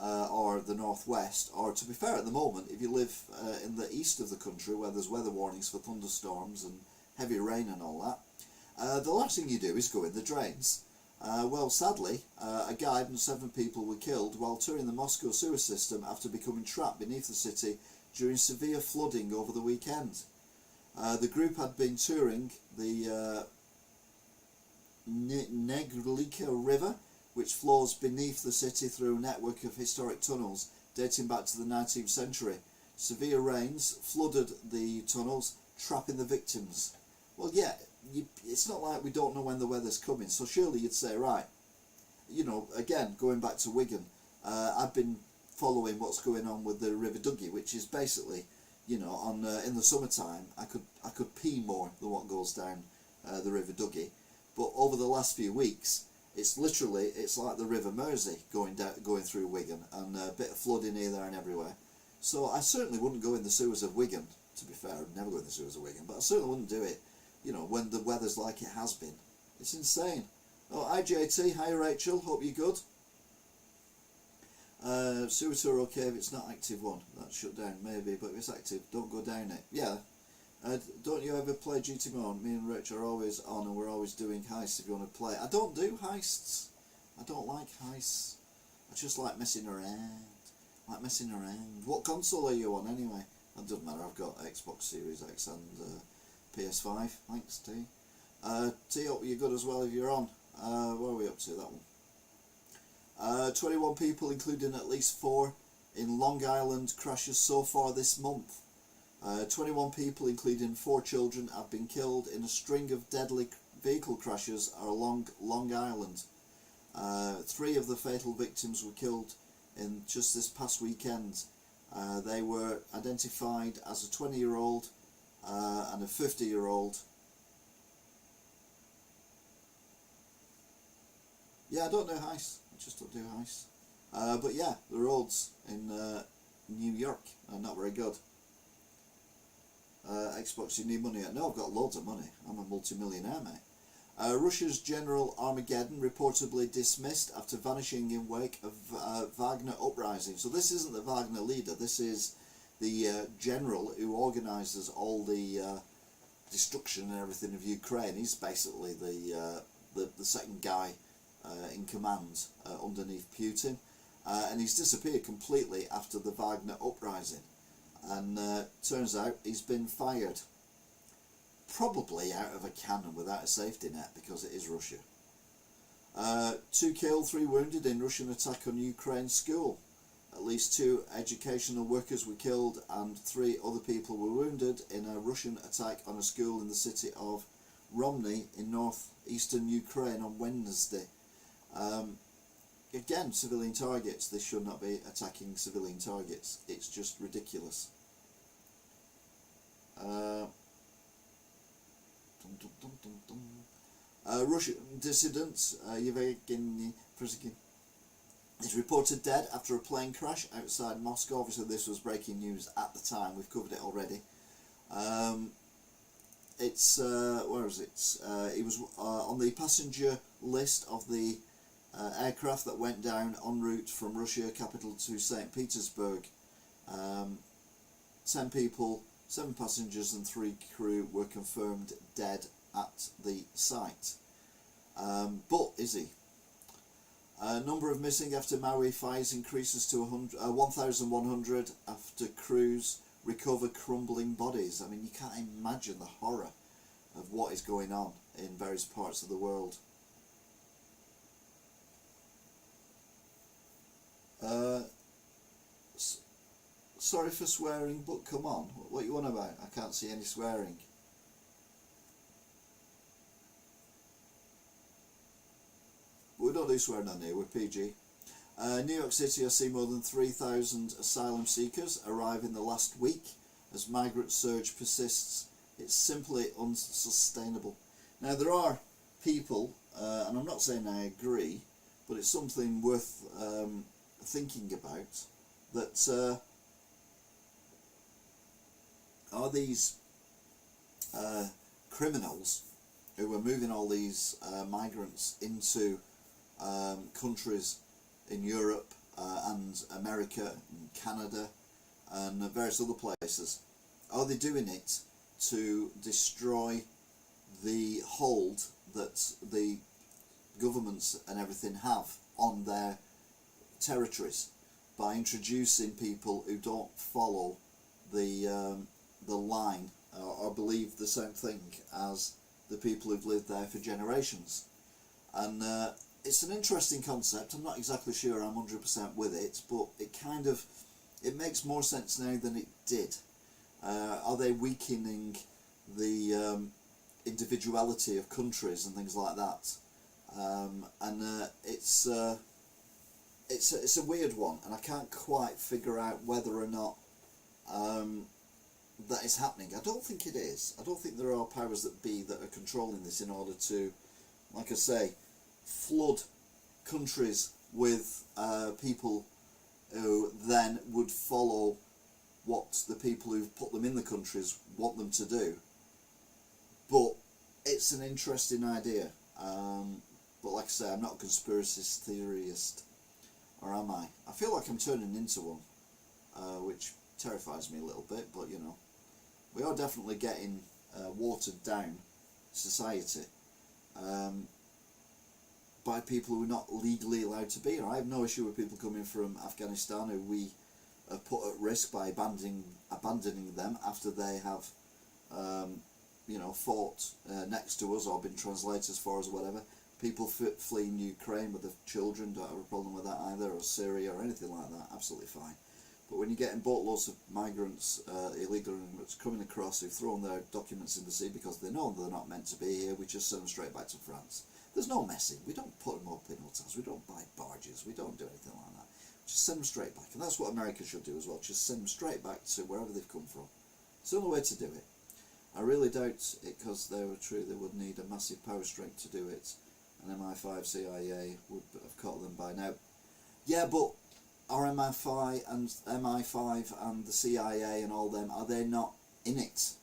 or the northwest, or to be fair at the moment, if you live in the east of the country where there's weather warnings for thunderstorms and heavy rain and all that, the last thing you do is go in the drains. Well, sadly, a guide and 7 people were killed while touring the Moscow sewer system after becoming trapped beneath the city during severe flooding over the weekend. The group had been touring the Neglika River, which flows beneath the city through a network of historic tunnels dating back to the 19th century. Severe rains flooded the tunnels, trapping the victims. Well, yeah, it's not like we don't know when the weather's coming, so surely you'd say, right, you know, again, going back to Wigan, I've been following what's going on with the River Duggy, which is basically, you know, on in the summertime, I could pee more than what goes down the River Duggy, but over the last few weeks, it's like the River Mersey going through Wigan, and a bit of flooding here, there, and everywhere. So I certainly wouldn't go in the sewers of Wigan. To be fair, I'd never go in the sewers of Wigan, but I certainly wouldn't do it, you know, when the weather's like it has been. It's insane. Oh, hi JT, hi Rachel, hope you're good. Sewer tour okay if it's not active one. That's shut down maybe, but if it's active, don't go down it. Yeah. Don't you ever play GT Mode? Me and Rich are always on, and we're always doing heists if you want to play. I don't do heists. I don't like heists. I just like messing around. What console are you on anyway? It doesn't matter, I've got Xbox Series X and PS5, thanks T. T, hope you're good as well if you're on. Where are we up to, that one? 21 people, including at least 4 in Long Island crashes so far this month. 21 people, including 4 children, have been killed in a string of deadly vehicle crashes along Long Island. 3 of the fatal victims were killed in just this past weekend. They were identified as a 20-year-old and a 50-year-old. Yeah, I don't do heists. I just don't do heists. But yeah, the roads in New York are not very good. Xbox, you need money? No, I've got loads of money. I'm a multi-millionaire, mate. Russia's General Armageddon reportedly dismissed after vanishing in wake of Wagner uprising. So this isn't the Wagner leader, this is the general who organises all the destruction and everything of Ukraine. He's basically the second guy in command underneath Putin. And he's disappeared completely after the Wagner uprising. And turns out he's been fired. Probably out of a cannon without a safety net, because it is Russia. 2 killed, 3 wounded in Russian attack on Ukraine school. At least 2 educational workers were killed and 3 other people were wounded in a Russian attack on a school in the city of Romny in northeastern Ukraine on Wednesday. Again, civilian targets. They should not be attacking civilian targets. It's just ridiculous. Russian dissident Yevgeny Prigozhin is reported dead after a plane crash outside Moscow. Obviously this was breaking news at the time, we've covered it already. Where is it? He was on the passenger list of the aircraft that went down en route from Russia capital to St. Petersburg. 10 people, 7 passengers and 3 crew were confirmed dead at the site. But is he? Number of missing after Maui fires increases to 1,100 after crews recover crumbling bodies. I mean, you can't imagine the horror of what is going on in various parts of the world. Sorry for swearing, but come on, what you on about? I can't see any swearing. We don't do swearing on here, we're PG. New York City has seen more than 3,000 asylum seekers arrive in the last week as migrant surge persists. It's simply unsustainable. Now there are people, and I'm not saying I agree, but it's something worth thinking about, that are these criminals who are moving all these migrants into countries in Europe and America and Canada and various other places, are they doing it to destroy the hold that the governments and everything have on their territories by introducing people who don't follow the line or believe the same thing as the people who've lived there for generations? And it's an interesting concept. I'm not exactly sure I'm 100% with it, but it makes more sense now than it did. Are they weakening the individuality of countries and things like that? It's a weird one, and I can't quite figure out whether or not that is happening. I don't think it is. I don't think there are powers that be that are controlling this in order to, like I say, flood countries with people who then would follow what the people who've put them in the countries want them to do. But it's an interesting idea. But like I say, I'm not a conspiracy theorist, or am I? I feel like I'm turning into one, which terrifies me a little bit, but you know, we are definitely getting watered down society. by people who are not legally allowed to be here. I have no issue with people coming from Afghanistan who we have put at risk by abandoning them after they have, fought next to us or been translators for us or whatever. People fleeing Ukraine with the children, don't have a problem with that either, or Syria or anything like that, absolutely fine. But when you're getting boatloads of migrants, illegal immigrants coming across who've thrown their documents in the sea because they know they're not meant to be here, we just send them straight back to France. There's no messing. We don't put them up in hotels. We don't buy barges. We don't do anything like that. Just send them straight back. And that's what America should do as well. Just send them straight back to wherever they've come from. It's the only way to do it. I really doubt it, because they were true. They would need a massive power strength to do it. And MI5, CIA would have caught them by now. Yeah, but are MI5 and the CIA and all them, are they not in it?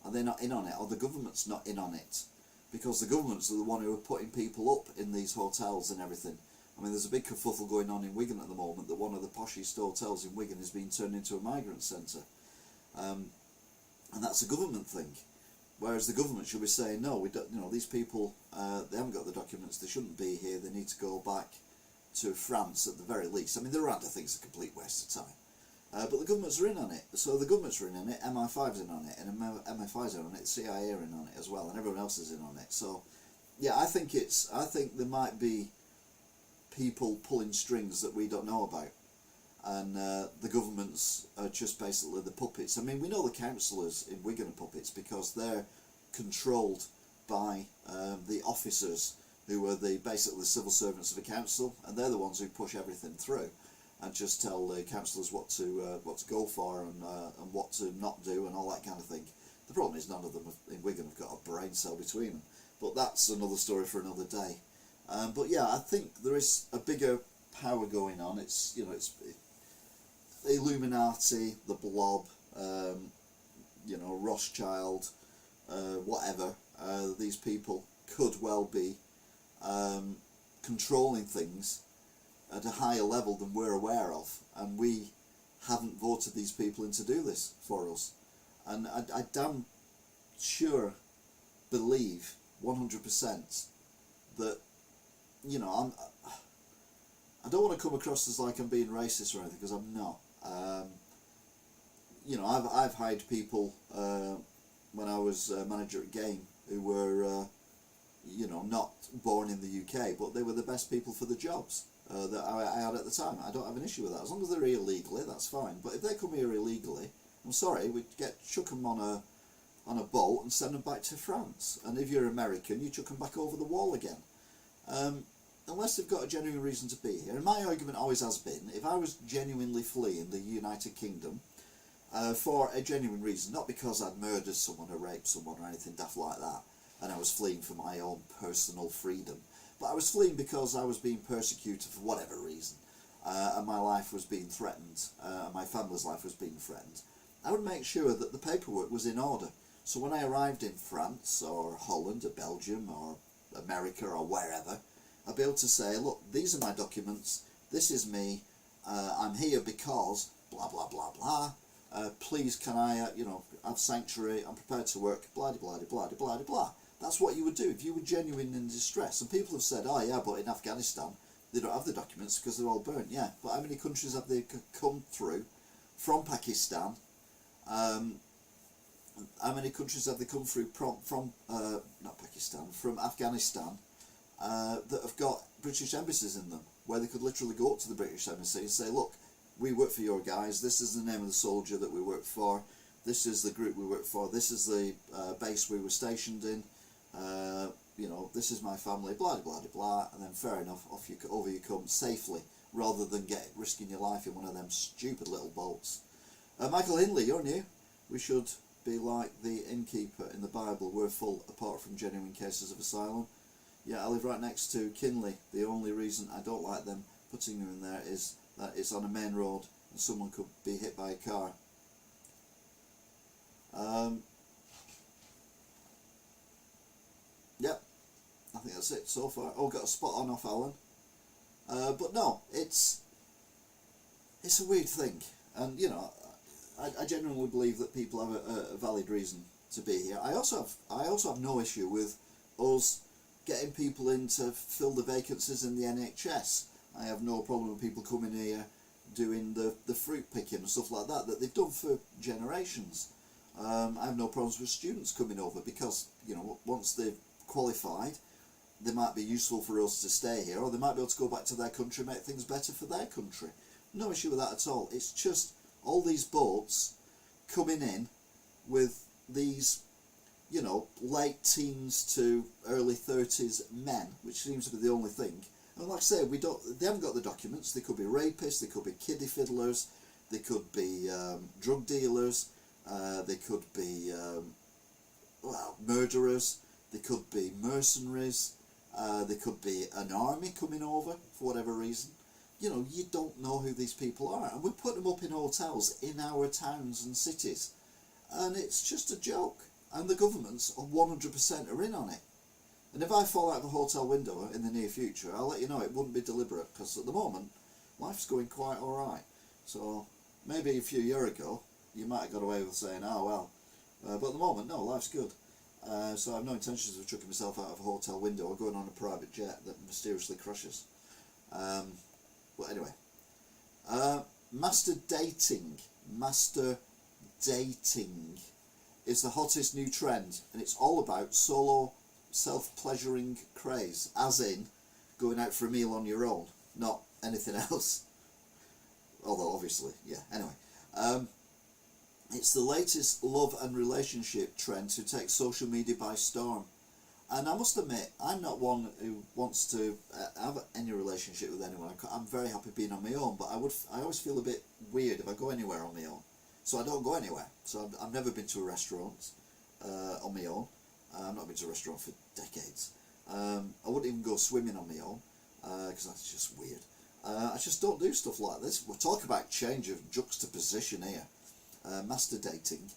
Are they not in on it? Or the government's not in on it? Because the governments are the one who are putting people up in these hotels and everything. I mean, there's a big kerfuffle going on in Wigan at the moment that one of the poshest hotels in Wigan is being turned into a migrant centre. And that's a government thing. Whereas the government should be saying, no, we don't, these people, they haven't got the documents, they shouldn't be here, they need to go back to France at the very least. I mean, the Rwanda thing's a complete waste of time. But the governments are in on it. So the governments are in on it, MI5's in on it, and MI5's in on it, the CIA are in on it as well, and everyone else is in on it. So, yeah, I think there might be people pulling strings that we don't know about. And the governments are just basically the puppets. I mean, we know the councillors in Wigan are puppets because they're controlled by the officers who are basically the civil servants of a council, and they're the ones who push everything through and just tell the councillors what to go for and what to not do and all that kind of thing. The problem is none of them in Wigan have got a brain cell between them, but that's another story for another day. But yeah, I think there is a bigger power going on. It's the Illuminati, the Blob, Rothschild, whatever. These people could well be controlling things at a higher level than we're aware of, and we haven't voted these people in to do this for us. And I damn sure believe 100% that, I don't want to come across as like I'm being racist or anything, because I'm not. I've hired people when I was manager at Game who were, not born in the UK, but they were the best people for the jobs that I had at the time. I don't have an issue with that. As long as they're here illegally, that's fine. But if they come here illegally, I'm sorry, we'd chuck them on a boat and send them back to France. And if you're American, you chuck them back over the wall again. Unless they've got a genuine reason to be here. And my argument always has been, if I was genuinely fleeing the United Kingdom for a genuine reason, not because I'd murdered someone or raped someone or anything daft like that, and I was fleeing for my own personal freedom, but I was fleeing because I was being persecuted for whatever reason, and my life was being threatened, and my family's life was being threatened, I would make sure that the paperwork was in order. So when I arrived in France or Holland or Belgium or America or wherever, I'd be able to say, look, these are my documents, this is me, I'm here because blah blah blah blah, please can I have sanctuary, I'm prepared to work, blah blah blah blah blah blah. That's what you would do if you were genuine in distress. And people have said, oh yeah, but in Afghanistan they don't have the documents because they're all burnt. Yeah, but how many countries have they come through from Pakistan? How many countries have they come through from not Pakistan, from Afghanistan, that have got British embassies in them, where they could literally go up to the British embassy and say, look, we work for your guys, this is the name of the soldier that we work for, this is the group we work for, this is the base we were stationed in, this is my family, blah blah blah blah, and then fair enough, over you come safely, rather than risking your life in one of them stupid little boats. Michael Hindley, you're new. We should be like the innkeeper in the Bible, we're full apart from genuine cases of asylum. Yeah, I live right next to Kinley. The only reason I don't like them putting them in there is that it's on a main road and someone could be hit by a car. Yep, I think that's it so far. Oh, got a spot on off Alan. But no, it's a weird thing, and I genuinely believe that people have a valid reason to be here. I also have no issue with us getting people in to fill the vacancies in the NHS. I have no problem with people coming here doing the fruit picking and stuff like that they've done for generations. I have no problems with students coming over because, you know, once they've qualified, they might be useful for us to stay here, or they might be able to go back to their country and make things better for their country. No issue with that at all. It's just all these boats coming in with these, you know, late teens to early 30s men, which seems to be the only thing. And like I say, they haven't got the documents. They could be rapists, they could be kiddie fiddlers, they could be drug dealers, they could be murderers, they could be mercenaries, they could be an army coming over for whatever reason. You know, you don't know who these people are, and we put them up in hotels in our towns and cities, and it's just a joke. And the governments are 100% are in on it. And if I fall out of a hotel window in the near future, I'll let you know it wouldn't be deliberate, because at the moment life's going quite alright. So maybe a few years ago you might have got away with saying, oh well, but at the moment, no, life's good. So I have no intentions of chucking myself out of a hotel window or going on a private jet that mysteriously crashes. But anyway, master dating is the hottest new trend, and it's all about solo self-pleasuring craze, as in going out for a meal on your own, not anything else. Although obviously, yeah, anyway. It's the latest love and relationship trend to take social media by storm. And I must admit, I'm not one who wants to have any relationship with anyone. I'm very happy being on my own, but I always feel a bit weird if I go anywhere on my own. So I don't go anywhere. So I've never been to a restaurant on my own. I've not been to a restaurant for decades. I wouldn't even go swimming on my own, because that's just weird. I just don't do stuff like this. We're talking about change of juxtaposition here. Master dating.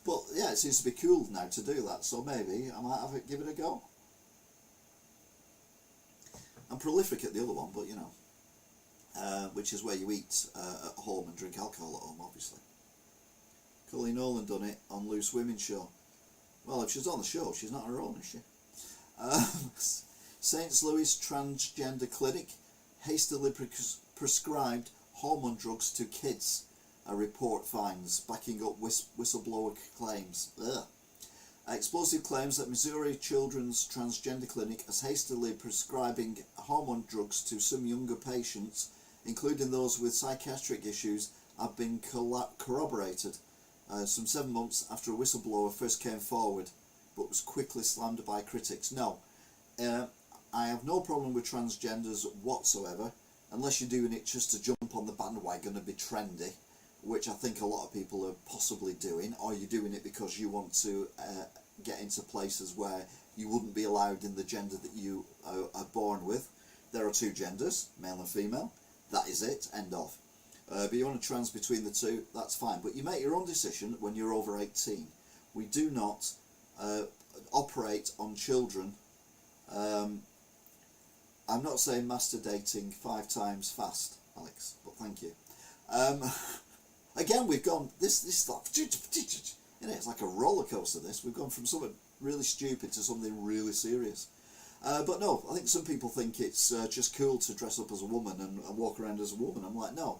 But yeah, it seems to be cool now to do that, so maybe I might give it a go. I'm prolific at the other one, but you know, which is where you eat at home and drink alcohol at home, obviously. Colleen Nolan done it on Loose Women's show. Well, if she's on the show, she's not her own, is she? St. Louis transgender clinic hastily prescribed hormone drugs to kids. A report finds, backing up whistleblower claims. Ugh. Explosive claims that Missouri Children's Transgender Clinic is hastily prescribing hormone drugs to some younger patients, including those with psychiatric issues, have been corroborated some 7 months after a whistleblower first came forward, but was quickly slammed by critics. No, I have no problem with transgenders whatsoever, unless you're doing it just to jump on the bandwagon and be trendy, which I think a lot of people are possibly doing, or you're doing it because you want to get into places where you wouldn't be allowed in the gender that you are born with. There are two genders, male and female. That is it, end of. But you want to trans between the two, that's fine. But you make your own decision when you're over 18. We do not operate on children. I'm not saying master dating 5 times fast, Alex, but thank you. Again, we've gone, this like, you know, it's like a roller coaster, this. We've gone from something really stupid to something really serious. But no, I think some people think it's just cool to dress up as a woman and walk around as a woman. I'm like, no.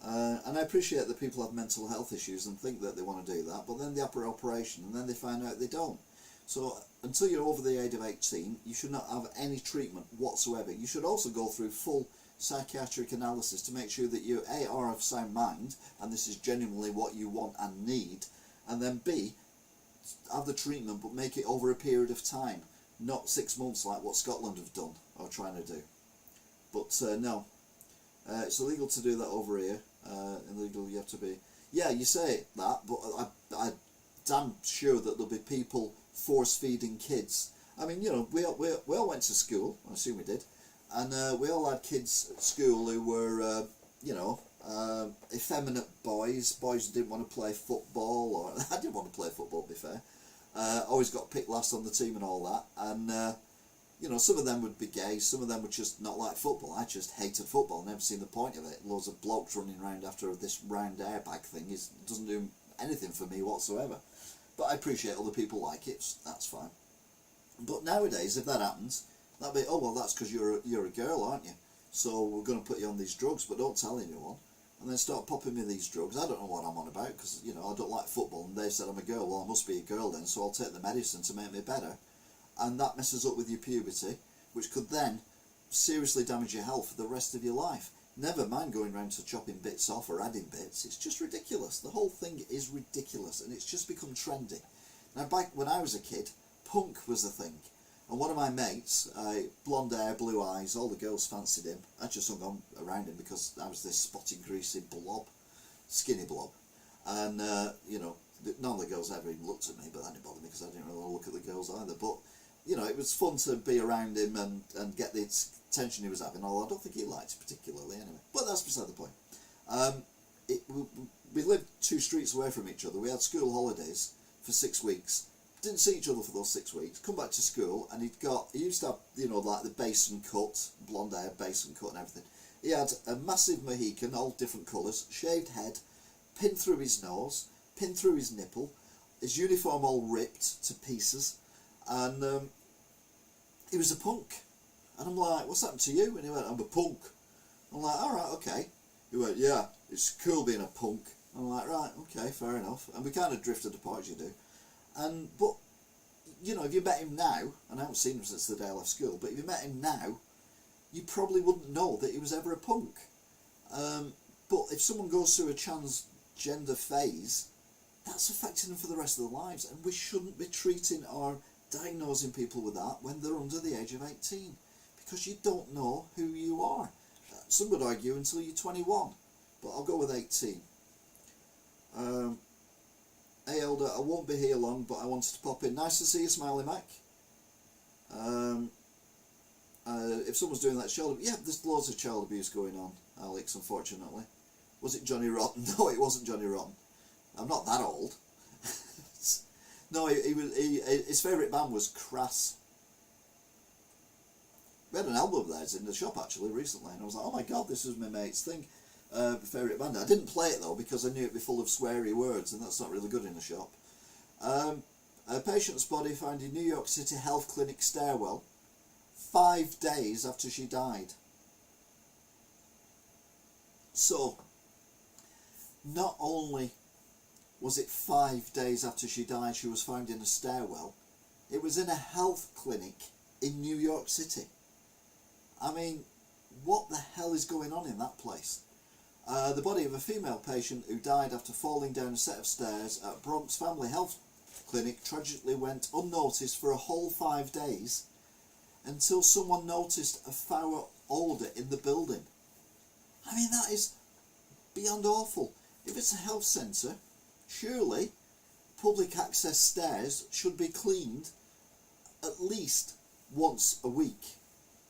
And I appreciate that people have mental health issues and think that they want to do that, but then they have an operation and then they find out they don't. So until you're over the age of 18, you should not have any treatment whatsoever. You should also go through full psychiatric analysis to make sure that you A, are of sound mind, and this is genuinely what you want and need, and then B, have the treatment but make it over a period of time, not 6 months like what Scotland have done or trying to do. But no, it's illegal to do that over here. Illegal, you have to be, yeah, you say that, but I'm damn sure that there'll be people force feeding kids. I mean, you know, we all went to school, I assume we did, and we all had kids at school who were, you know, effeminate boys who didn't want to play football, or I didn't want to play football, to be fair. Always got picked last on the team and all that, and you know, some of them would be gay, some of them would just not like football. I just hated football, never seen the point of it. Loads of blokes running around after this round airbag thing doesn't do anything for me whatsoever. But I appreciate other people like it, that's fine. But But nowadays, if that happens, that'd be, oh well, that's because you're a girl, aren't you? So we're going to put you on these drugs, but don't tell anyone. And then start popping me these drugs. I don't know what I'm on about, because you know I don't like football, and they said I'm a girl. Well, I must be a girl then, so I'll take the medicine to make me better, and that messes up with your puberty, which could then seriously damage your health for the rest of your life. Never mind going around to chopping bits off or adding bits. It's just ridiculous. The whole thing is ridiculous, and it's just become trendy. Now, back when I was a kid, punk was the thing. And one of my mates, blonde hair, blue eyes, all the girls fancied him. I just hung on around him because I was this spotty, greasy blob, skinny blob. And, you know, none of the girls ever even looked at me, but that didn't bother me because I didn't really want to look at the girls either. But, you know, it was fun to be around him and get the attention he was having, although I don't think he liked it particularly anyway. But that's beside the point. We lived 2 streets away from each other. We had school holidays for 6 weeks. Didn't see each other for those 6 weeks. Come back to school, and he used to have, you know, like the basin cut, blonde hair, basin cut and everything. He had a massive Mohican, all different colours, shaved head, pin through his nose, pin through his nipple, his uniform all ripped to pieces, and he was a punk. And I'm like, what's happened to you? And he went, I'm a punk. I'm like, alright, okay. He went, yeah, it's cool being a punk. I'm like, right, okay, fair enough. And we kind of drifted apart, as you do. But, you know, if you met him now, and I haven't seen him since the day I left school, but if you met him now, you probably wouldn't know that he was ever a punk. But if someone goes through a transgender phase, that's affecting them for the rest of their lives, and we shouldn't be treating or diagnosing people with that when they're under the age of 18, because you don't know who you are. Some would argue until you're 21, but I'll go with 18. Hey Elder, I won't be here long, but I wanted to pop in. Nice to see you, Smiley Mac. If someone's doing that child abuse, yeah, there's loads of child abuse going on, Alex, unfortunately. Was it Johnny Rotten? No, it wasn't Johnny Rotten. I'm not that old. No, his favourite band was Crass. We had an album of theirs in the shop actually recently, and I was like, oh my god, this was my mate's thing. Favourite band. I didn't play it though because I knew it'd be full of sweary words, and that's not really good in a shop. A patient's body found in New York City health clinic stairwell 5 days after she died. So, not only was it 5 days after she died she was found in a stairwell, it was in a health clinic in New York City. I mean, what the hell is going on in that place? The body of a female patient who died after falling down a set of stairs at Bronx Family Health Clinic tragically went unnoticed for a whole 5 days until someone noticed a foul odour in the building. I mean, that is beyond awful. If it's a health centre, surely public access stairs should be cleaned at least once a week.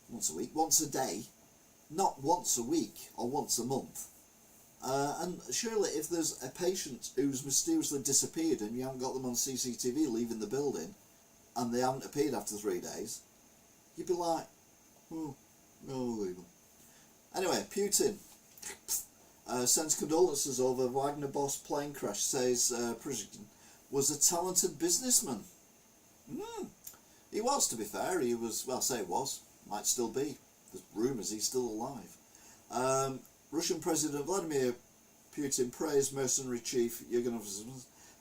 Once a day, not once a week or once a month. And surely if there's a patient who's mysteriously disappeared and you haven't got them on CCTV leaving the building and they haven't appeared after 3 days, you'd be like, oh, no, leave them. Anyway, Putin sends condolences over Wagner boss plane crash, says Prigozhin was a talented businessman. He was, to be fair. He was, well, I say was, might still be. There's rumours he's still alive. Russian President Vladimir Putin praised mercenary chief Yevgeny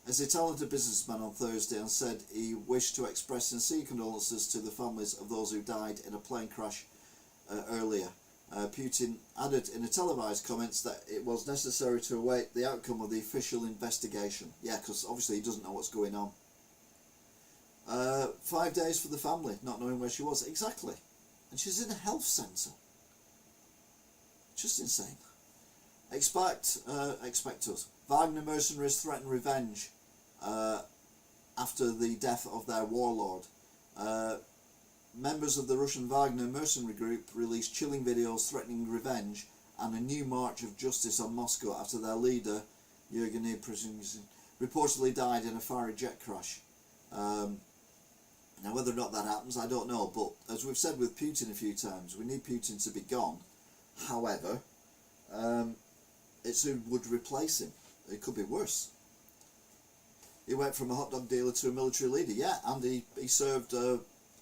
as a talented businessman on Thursday and said he wished to express sincere condolences to the families of those who died in a plane crash earlier. Putin added in a televised comments that it was necessary to await the outcome of the official investigation. Yeah, because obviously he doesn't know what's going on. 5 days for the family, not knowing where she was. Exactly. And she's in a health centre. Just insane. Expect us. Wagner mercenaries threaten revenge after the death of their warlord. Members of the Russian Wagner mercenary group released chilling videos threatening revenge and a new march of justice on Moscow after their leader, Yevgeny Prigozhin, reportedly died in a fiery jet crash. Now, whether or not that happens, I don't know, but as we've said with Putin a few times, we need Putin to be gone. However, it's who would replace him. It could be worse. He went from a hot dog dealer to a military leader, yeah, and he served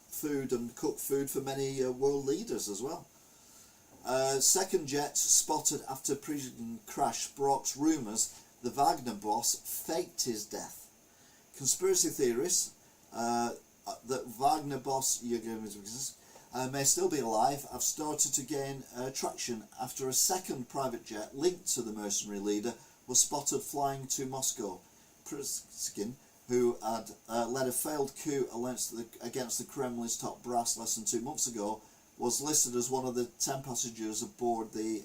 food and cook food for many world leaders as well. Second jet spotted after Prigozhin crash sparks rumours the Wagner boss faked his death. Conspiracy theorists that Wagner boss may still be alive have started to gain traction after a second private jet linked to the mercenary leader was spotted flying to Moscow. Prigozhin, who had led a failed coup against the Kremlin's top brass less than 2 months ago, was listed as one of the 10 passengers aboard the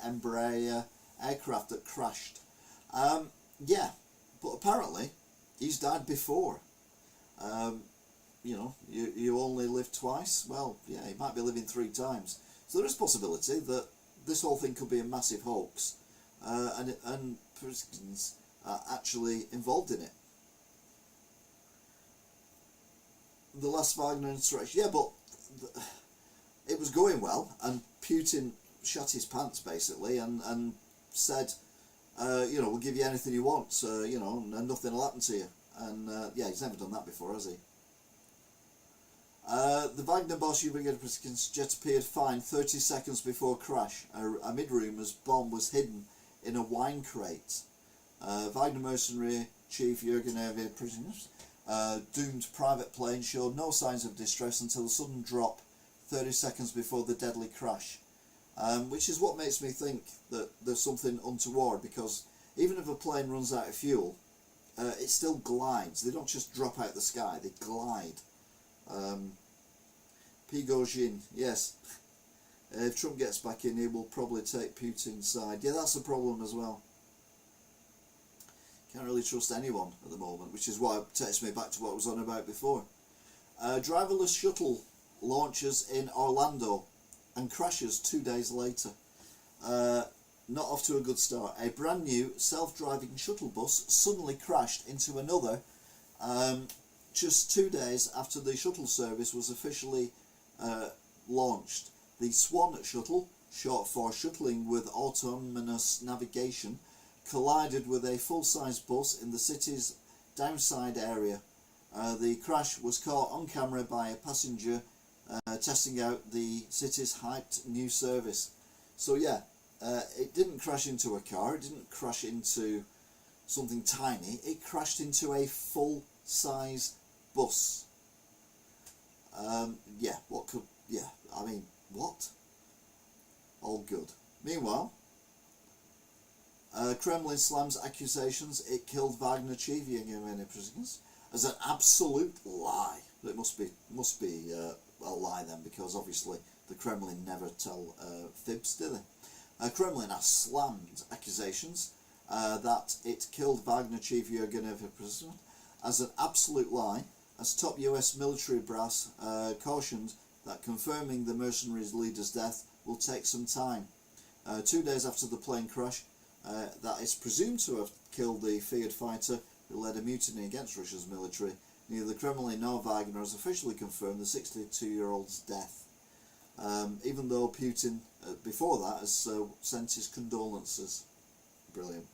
Embraer aircraft that crashed. Yeah, but apparently he's died before. You only live twice. Well, yeah, he might be living 3 times. So there is a possibility that this whole thing could be a massive hoax, and Prigozhin's actually involved in it. The last Wagner insurrection, yeah, but it was going well, and Putin shut his pants basically, and said, we'll give you anything you want, and nothing will happen to you. And yeah, he's never done that before, has he? The Wagner boss Yevgeny Prigozhin's jet appeared fine 30 seconds before crash. Amid rumours, bomb was hidden in a wine crate. Wagner mercenary chief Yevgeny Prigozhin's doomed private plane showed no signs of distress until a sudden drop 30 seconds before the deadly crash, which is what makes me think that there's something untoward, because even if a plane runs out of fuel, it still glides. They don't just drop out the sky, they glide. Prigozhin, yes. If Trump gets back in, he will probably take Putin's side. Yeah, that's a problem as well. Can't really trust anyone at the moment, which is why it takes me back to what I was on about before. Driverless shuttle launches in Orlando and crashes 2 days later. Not off to a good start. A brand new self-driving shuttle bus suddenly crashed into another just 2 days after the shuttle service was officially launched. The Swan shuttle, short for Shuttling with Autonomous Navigation, collided with a full-size bus in the city's downside area. The crash was caught on camera by a passenger testing out the city's hyped new service. So yeah, it didn't crash into a car, it didn't crash into something tiny, it crashed into a full-size bus. What? All good. Meanwhile, Kremlin slams accusations it killed Wagner chief Yevgeny Prigozhin as an absolute lie. It must be a lie then, because obviously the Kremlin never tell fibs, do they? Kremlin has slammed accusations that it killed Wagner chief Yevgeny Prigozhin as an absolute lie, as top US military brass cautioned that confirming the mercenaries' leader's death will take some time. 2 days after the plane crash, that is presumed to have killed the feared fighter who led a mutiny against Russia's military, neither the Kremlin nor Wagner has officially confirmed the 62-year-old's death, even though Putin, before that, has sent his condolences. Brilliant.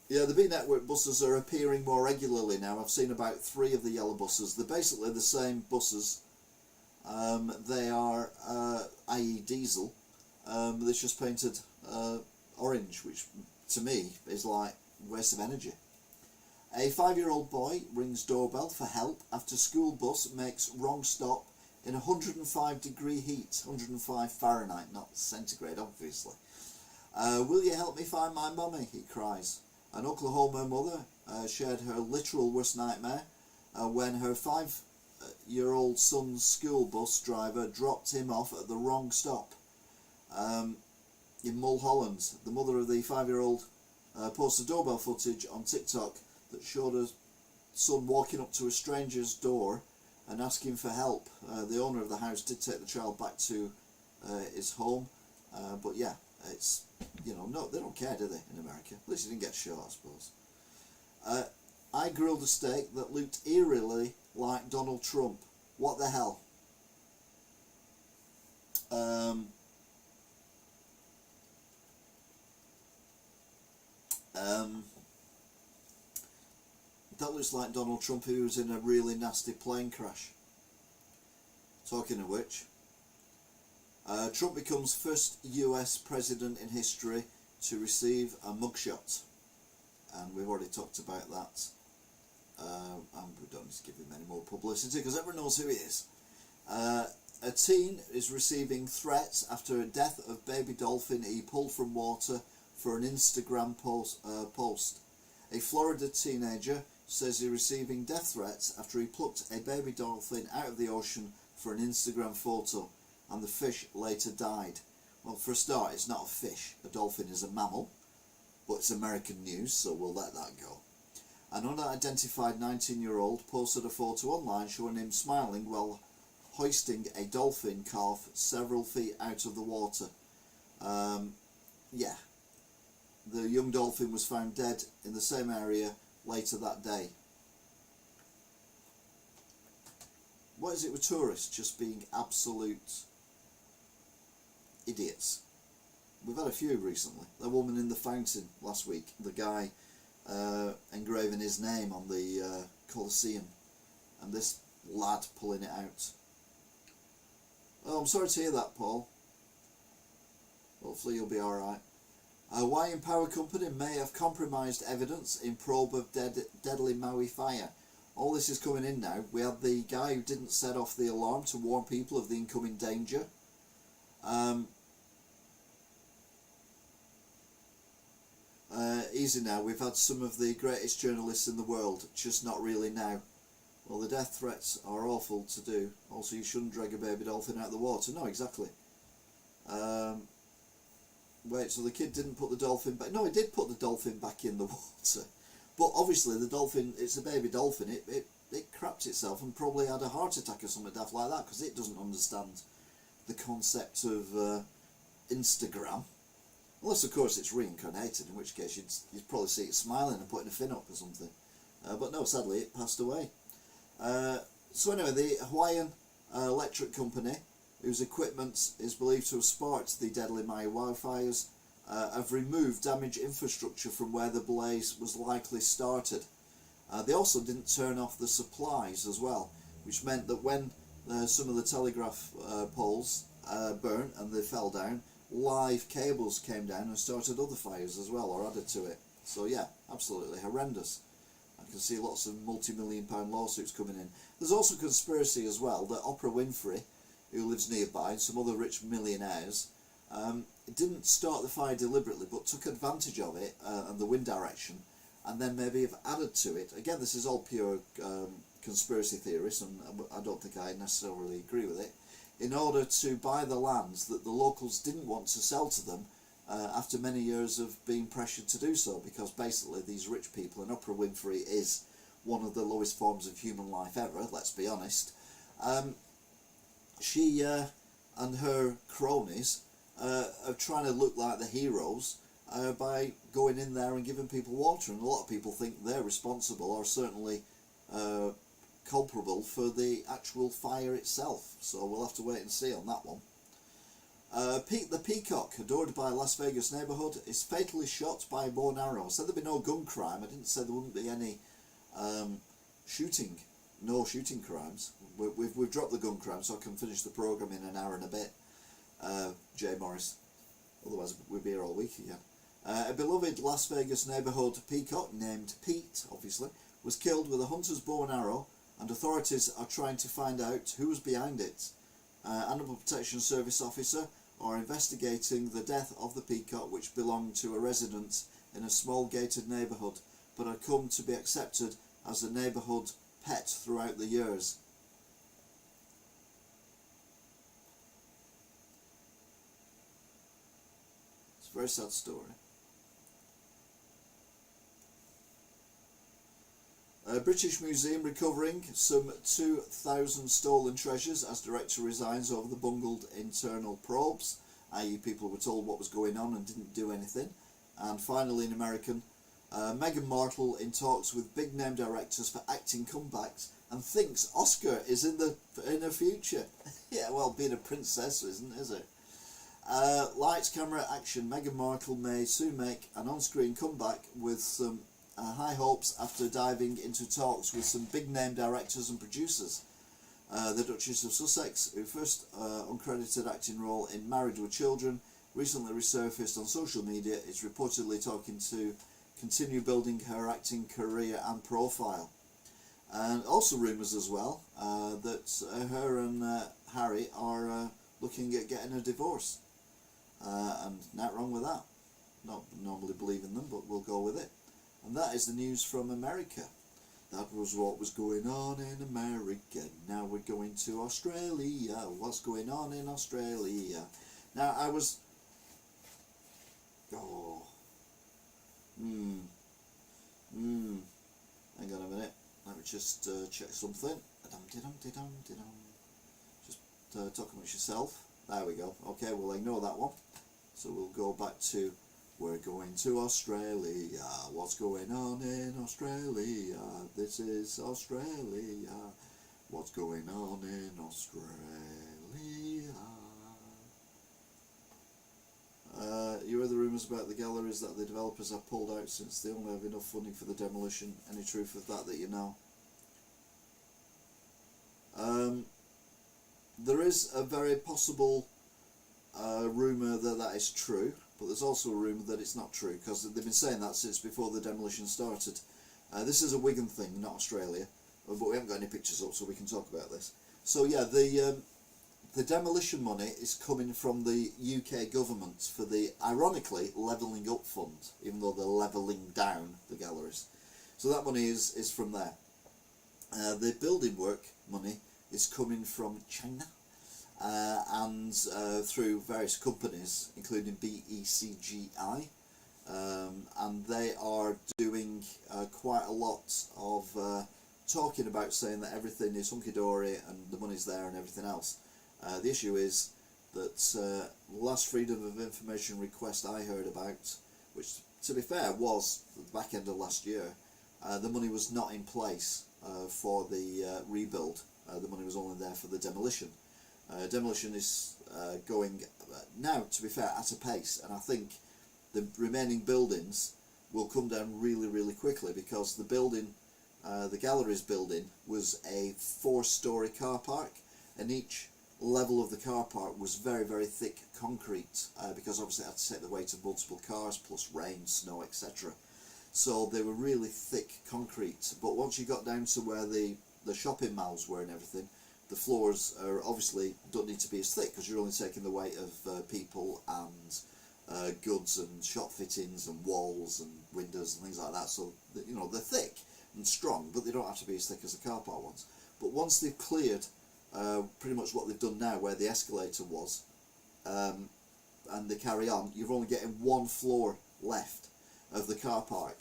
Yeah, the B-Network buses are appearing more regularly now. I've seen about 3 of the yellow buses. They're basically the same buses. They are, i.e. diesel, but they're just painted orange, which to me is like waste of energy. A 5-year-old boy rings doorbell for help after school bus makes wrong stop in 105-degree heat, 105 Fahrenheit, not centigrade, obviously. Will you help me find my mummy? He cries. An Oklahoma mother shared her literal worst nightmare when her 5-year-old son's school bus driver dropped him off at the wrong stop. In Mulholland, the mother of the 5-year-old posted doorbell footage on TikTok that showed her son walking up to a stranger's door and asking for help. The owner of the house did take the child back to his home, but yeah, it's, no, they don't care, do they, in America? At least he didn't get shot, I suppose. I grilled a steak that looked eerily like Donald Trump. What the hell? That looks like Donald Trump, who was in a really nasty plane crash. Talking of which, Trump becomes first US president in history to receive a mugshot. And we've already talked about that. And we don't need to give him any more publicity because everyone knows who he is. A teen is receiving threats after a death of baby dolphin he pulled from water for an Instagram post. A Florida teenager says he's receiving death threats after he plucked a baby dolphin out of the ocean for an Instagram photo, and the fish later died. Well, for a start, it's not a fish. A dolphin is a mammal, but it's American news, so we'll let that go. An unidentified 19-year-old posted a photo online showing him smiling while hoisting a dolphin calf several feet out of the water. Yeah, the young dolphin was found dead in the same area later that day. What is it with tourists just being absolute idiots? We've had a few recently. The woman in the fountain last week, the guy engraving his name on the Colosseum, and this lad pulling it out. Oh, I'm sorry to hear that, Paul. Hopefully you'll be alright. A Hawaiian power company may have compromised evidence in probe of deadly Maui fire. All this is coming in now. We had the guy who didn't set off the alarm to warn people of the incoming danger. Easy now. We've had some of the greatest journalists in the world, just not really now. Well, the death threats are awful to do. Also, you shouldn't drag a baby dolphin out of the water. No, exactly. Wait, so the kid didn't put the dolphin back? No, he did put the dolphin back in the water. But obviously the dolphin, it's a baby dolphin, it crapped itself and probably had a heart attack or something daft like that, because it doesn't understand the concept of Instagram. Unless, of course, it's reincarnated, in which case you'd probably see it smiling and putting a fin up or something. But no, sadly, it passed away. So anyway, the Hawaiian electric company, whose equipment is believed to have sparked the deadly Maui wildfires, have removed damaged infrastructure from where the blaze was likely started. They also didn't turn off the supplies as well, which meant that when some of the telegraph poles burnt and they fell down, live cables came down and started other fires as well, or added to it. So yeah, absolutely horrendous. I can see lots of multi-million-pound lawsuits coming in. There's also conspiracy as well that Oprah Winfrey, who lives nearby, and some other rich millionaires, didn't start the fire deliberately, but took advantage of it and the wind direction, and then maybe have added to it. Again, this is all pure conspiracy theories, and I don't think I necessarily agree with it, in order to buy the lands that the locals didn't want to sell to them after many years of being pressured to do so, because basically these rich people, and Oprah Winfrey is one of the lowest forms of human life ever, let's be honest, she and her cronies are trying to look like the heroes by going in there and giving people water, and a lot of people think they're responsible, or certainly culpable, for the actual fire itself. So we'll have to wait and see on that one. The peacock, adored by a Las Vegas neighbourhood, is fatally shot by a bow and arrow. I said there'd be no gun crime. I didn't say there wouldn't be any shooting. No shooting crimes. We've dropped the gun crime, so I can finish the programme in an hour and a bit. Jay Morris. Otherwise we'd be here all week again. A beloved Las Vegas neighbourhood peacock, named Pete, obviously, was killed with a hunter's bow and arrow, and authorities are trying to find out who was behind it. Animal Protection Service officer are investigating the death of the peacock, which belonged to a resident in a small gated neighbourhood, but had come to be accepted as a neighbourhood pet throughout the years. It's a very sad story. British Museum recovering some 2,000 stolen treasures as director resigns over the bungled internal probes, i.e. people were told what was going on and didn't do anything. And finally, in American, Meghan Markle in talks with big name directors for acting comebacks and thinks Oscar is in her future. Yeah, well, being a princess isn't, is it? Lights, camera, action. Meghan Markle may soon make an on-screen comeback with some high hopes after diving into talks with some big name directors and producers. The Duchess of Sussex, whose first uncredited acting role in Married with Children recently resurfaced on social media, is reportedly talking to continue building her acting career and profile. And also rumours as well that her and Harry are looking at getting a divorce. And not wrong with that. Not normally believe in them, but we'll go with it. And that is the news from America. That was what was going on in America. Now we're going to Australia. What's going on in Australia? Now I was... Oh. Hang on a minute. Let me just check something. Just talk amongst yourself. There we go. Okay, we'll ignore that one. So we'll go back to... We're going to Australia. What's going on in Australia? This is Australia. What's going on in Australia? You heard the rumours about the galleries that the developers have pulled out since they only have enough funding for the demolition. Any truth of that you know? There is a very possible rumour that is true. But there's also a rumour that it's not true, because they've been saying that since before the demolition started. This is a Wigan thing, not Australia, but we haven't got any pictures up, so we can talk about this. So yeah, the demolition money is coming from the UK government for the, ironically, Levelling Up Fund, even though they're levelling down the galleries. So that money is from there. The building work money is coming from China. And through various companies, including BECGI, and they are doing quite a lot of talking about saying that everything is hunky-dory and the money's there and everything else. The issue is that the last Freedom of Information request I heard about, which to be fair was the back end of last year, the money was not in place for the rebuild. The money was only there for the demolition. Demolition is going now, to be fair, at a pace, and I think the remaining buildings will come down really, really quickly, because the building, the galleries building, was a 4-storey car park, and each level of the car park was very, very thick concrete, because obviously it had to take the weight of multiple cars, plus rain, snow, etc. So they were really thick concrete, but once you got down to where the shopping malls were and everything, the floors are obviously don't need to be as thick, because you're only taking the weight of people and goods and shop fittings and walls and windows and things like that. So you know, they're thick and strong, but they don't have to be as thick as the car park ones. But once they've cleared pretty much what they've done now, where the escalator was, and they carry on, you're only getting one floor left of the car park,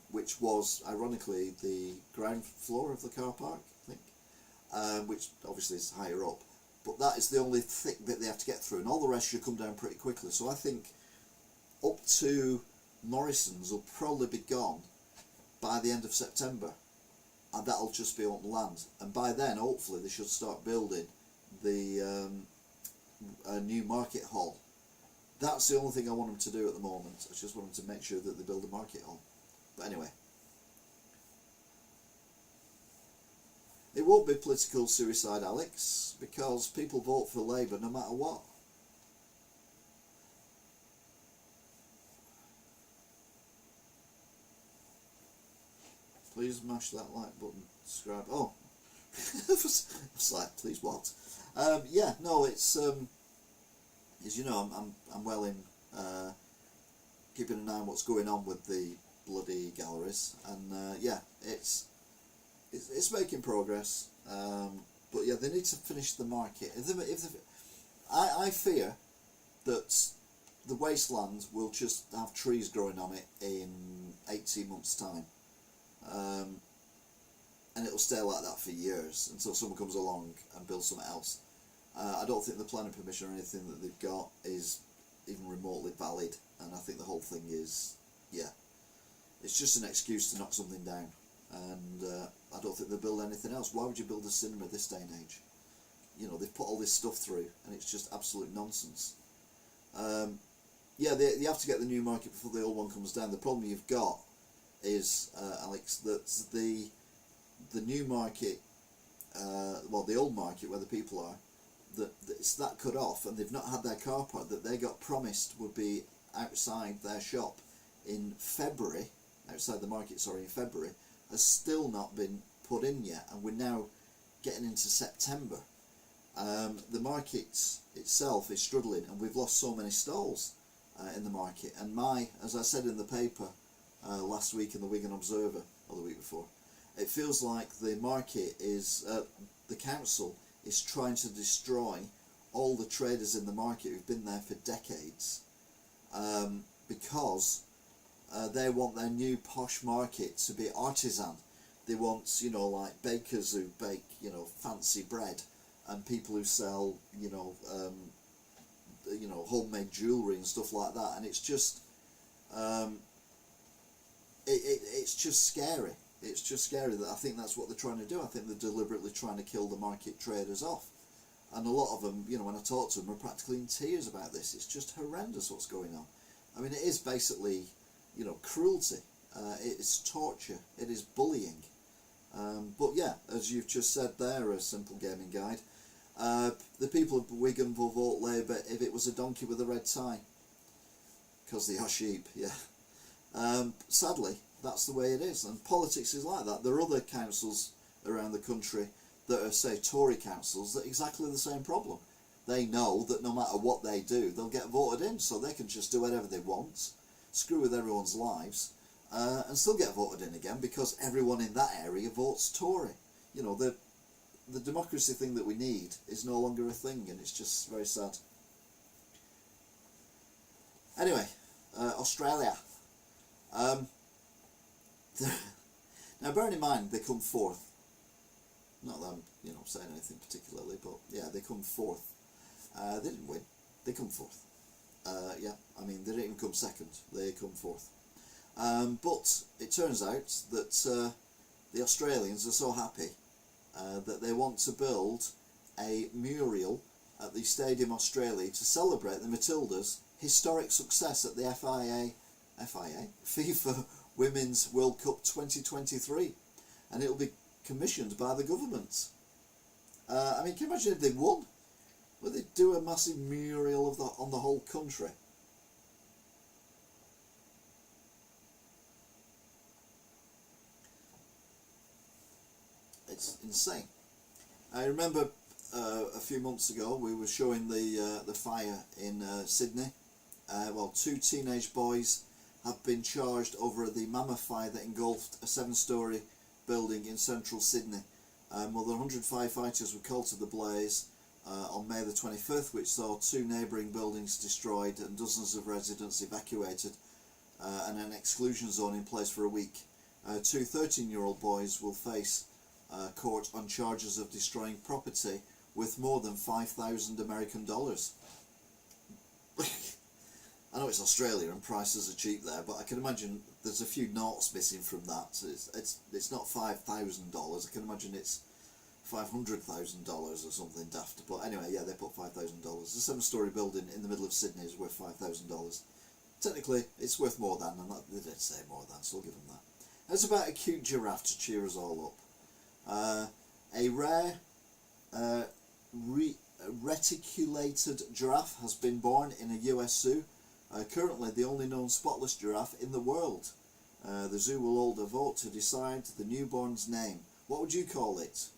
which was ironically the ground floor of the car park, I think. Which obviously is higher up, but that is the only thick bit they have to get through, and all the rest should come down pretty quickly. So I think up to Morrison's will probably be gone by the end of September, and that'll just be open land, and by then hopefully they should start building the new market hall. That's the only thing I want them to do at the moment. I just want them to make sure that they build a market hall. But anyway, it won't be political suicide, Alex, because people vote for Labour no matter what. Please mash that like button, subscribe. Oh, it's like, please what? Yeah, no, it's as you know, I'm well in keeping an eye on what's going on with the bloody galleries, and yeah, it's making progress, but yeah, they need to finish the market. I fear that the wasteland will just have trees growing on it in 18 months' time, and it'll stay like that for years until someone comes along and builds something else. I don't think the planning permission or anything that they've got is even remotely valid, and I think the whole thing is, yeah, it's just an excuse to knock something down. And I don't think they'll build anything else. Why would you build a cinema this day and age? You know, they've put all this stuff through, and it's just absolute nonsense. Yeah, they have to get the new market before the old one comes down. The problem you've got is, Alex, that the new market, well, the old market where the people are, that it's that cut off, and they've not had their car park that they got promised would be outside their shop in February, outside the market, sorry, in February, has still not been put in yet, and we're now getting into September. The market itself is struggling, and we've lost so many stalls in the market. And as I said in the paper last week in the Wigan Observer, or the week before, it feels like the market is, the council is trying to destroy all the traders in the market who've been there for decades, because they want their new posh market to be artisan. They want, like bakers who bake, fancy bread, and people who sell, homemade jewellery and stuff like that. And it's just, it's just scary. It's just scary that I think that's what they're trying to do. I think they're deliberately trying to kill the market traders off. And a lot of them, when I talk to them, are practically in tears about this. It's just horrendous what's going on. I mean, it is basically, cruelty. It is torture. It is bullying. But yeah, as you've just said there, a simple gaming guide, the people of Wigan will vote Labour if it was a donkey with a red tie. Because they are sheep, yeah. Sadly, that's the way it is. And politics is like that. There are other councils around the country that are, say, Tory councils, that are exactly the same problem. They know that no matter what they do, they'll get voted in, so they can just do whatever they want, screw with everyone's lives, and still get voted in again, because everyone in that area votes Tory. The democracy thing that we need is no longer a thing, and it's just very sad. Anyway, Australia. Now, bearing in mind, they come fourth. Not that I'm, saying anything particularly, but yeah, they come fourth. They didn't win. They come fourth. Yeah, I mean, they didn't even come second. They come fourth. But it turns out that the Australians are so happy that they want to build a mural at the Stadium Australia to celebrate the Matildas' historic success at the FIFA Women's World Cup 2023, and it'll be commissioned by the government. I mean, can you imagine if they won? Would they do a massive mural of on the whole country? It's insane. I remember a few months ago we were showing the fire in Sydney. Well, 2 teenage boys have been charged over the mammoth fire that engulfed a 7-storey building in central Sydney. More than 100 firefighters were called to the blaze on May the 25th, which saw 2 neighbouring buildings destroyed and dozens of residents evacuated, and an exclusion zone in place for a week. 2 13-year-old boys will face court on charges of destroying property with more than $5,000 American dollars. I know it's Australia and prices are cheap there, but I can imagine there's a few noughts missing from that. So it's not $5,000. I can imagine it's $500,000 or something daft. But anyway, yeah, they put $5,000. A 7-storey building in the middle of Sydney is worth $5,000. Technically, it's worth more than, and they did say more than, so I'll give them that. It's about a cute giraffe to cheer us all up. A rare reticulated giraffe has been born in a US zoo. Currently the only known spotless giraffe in the world. The zoo will hold a vote to decide the newborn's name. What would you call it?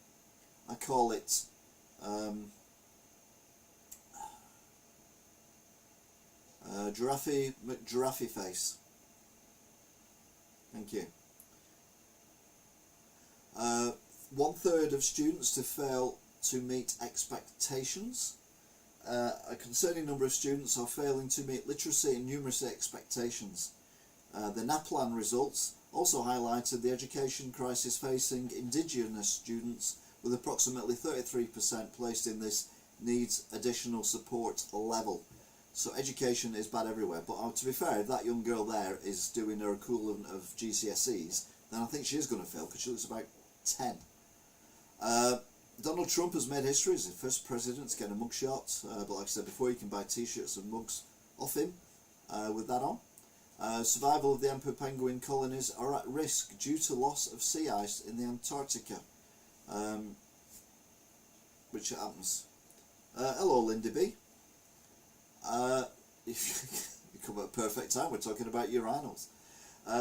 I call it Giraffe McGiraffe Face. Thank you. 1/3 of students to fail to meet expectations. A concerning number of students are failing to meet literacy and numeracy expectations. The NAPLAN results also highlighted the education crisis facing Indigenous students, with approximately 33% placed in this needs additional support level. So education is bad everywhere. But to be fair, if that young girl there is doing her equivalent of GCSEs, then I think she is going to fail, because she looks about 10. Donald Trump has made history as the first president to get a mugshot, but like I said before, you can buy t-shirts and mugs off him with that on. Survival of the emperor penguin colonies are at risk due to loss of sea ice in the Antarctica. Which happens. Hello, Lindy B. You come at a perfect time. We're talking about urinals.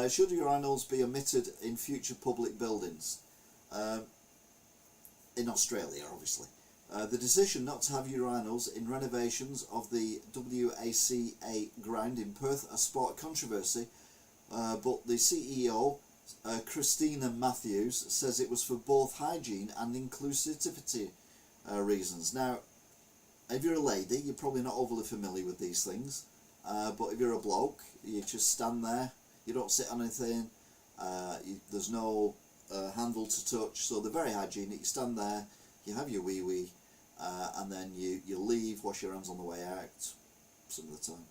Should urinals be omitted in future public buildings? In Australia, obviously. The decision not to have urinals in renovations of the WACA ground in Perth has sparked controversy, but the CEO, Christina Matthews, says it was for both hygiene and inclusivity reasons. Now, if you're a lady, you're probably not overly familiar with these things, but if you're a bloke, you just stand there, you don't sit on anything, there's no handle to touch, so they're very hygienic. You stand there, you have your wee-wee, and then you leave, wash your hands on the way out, some of the time,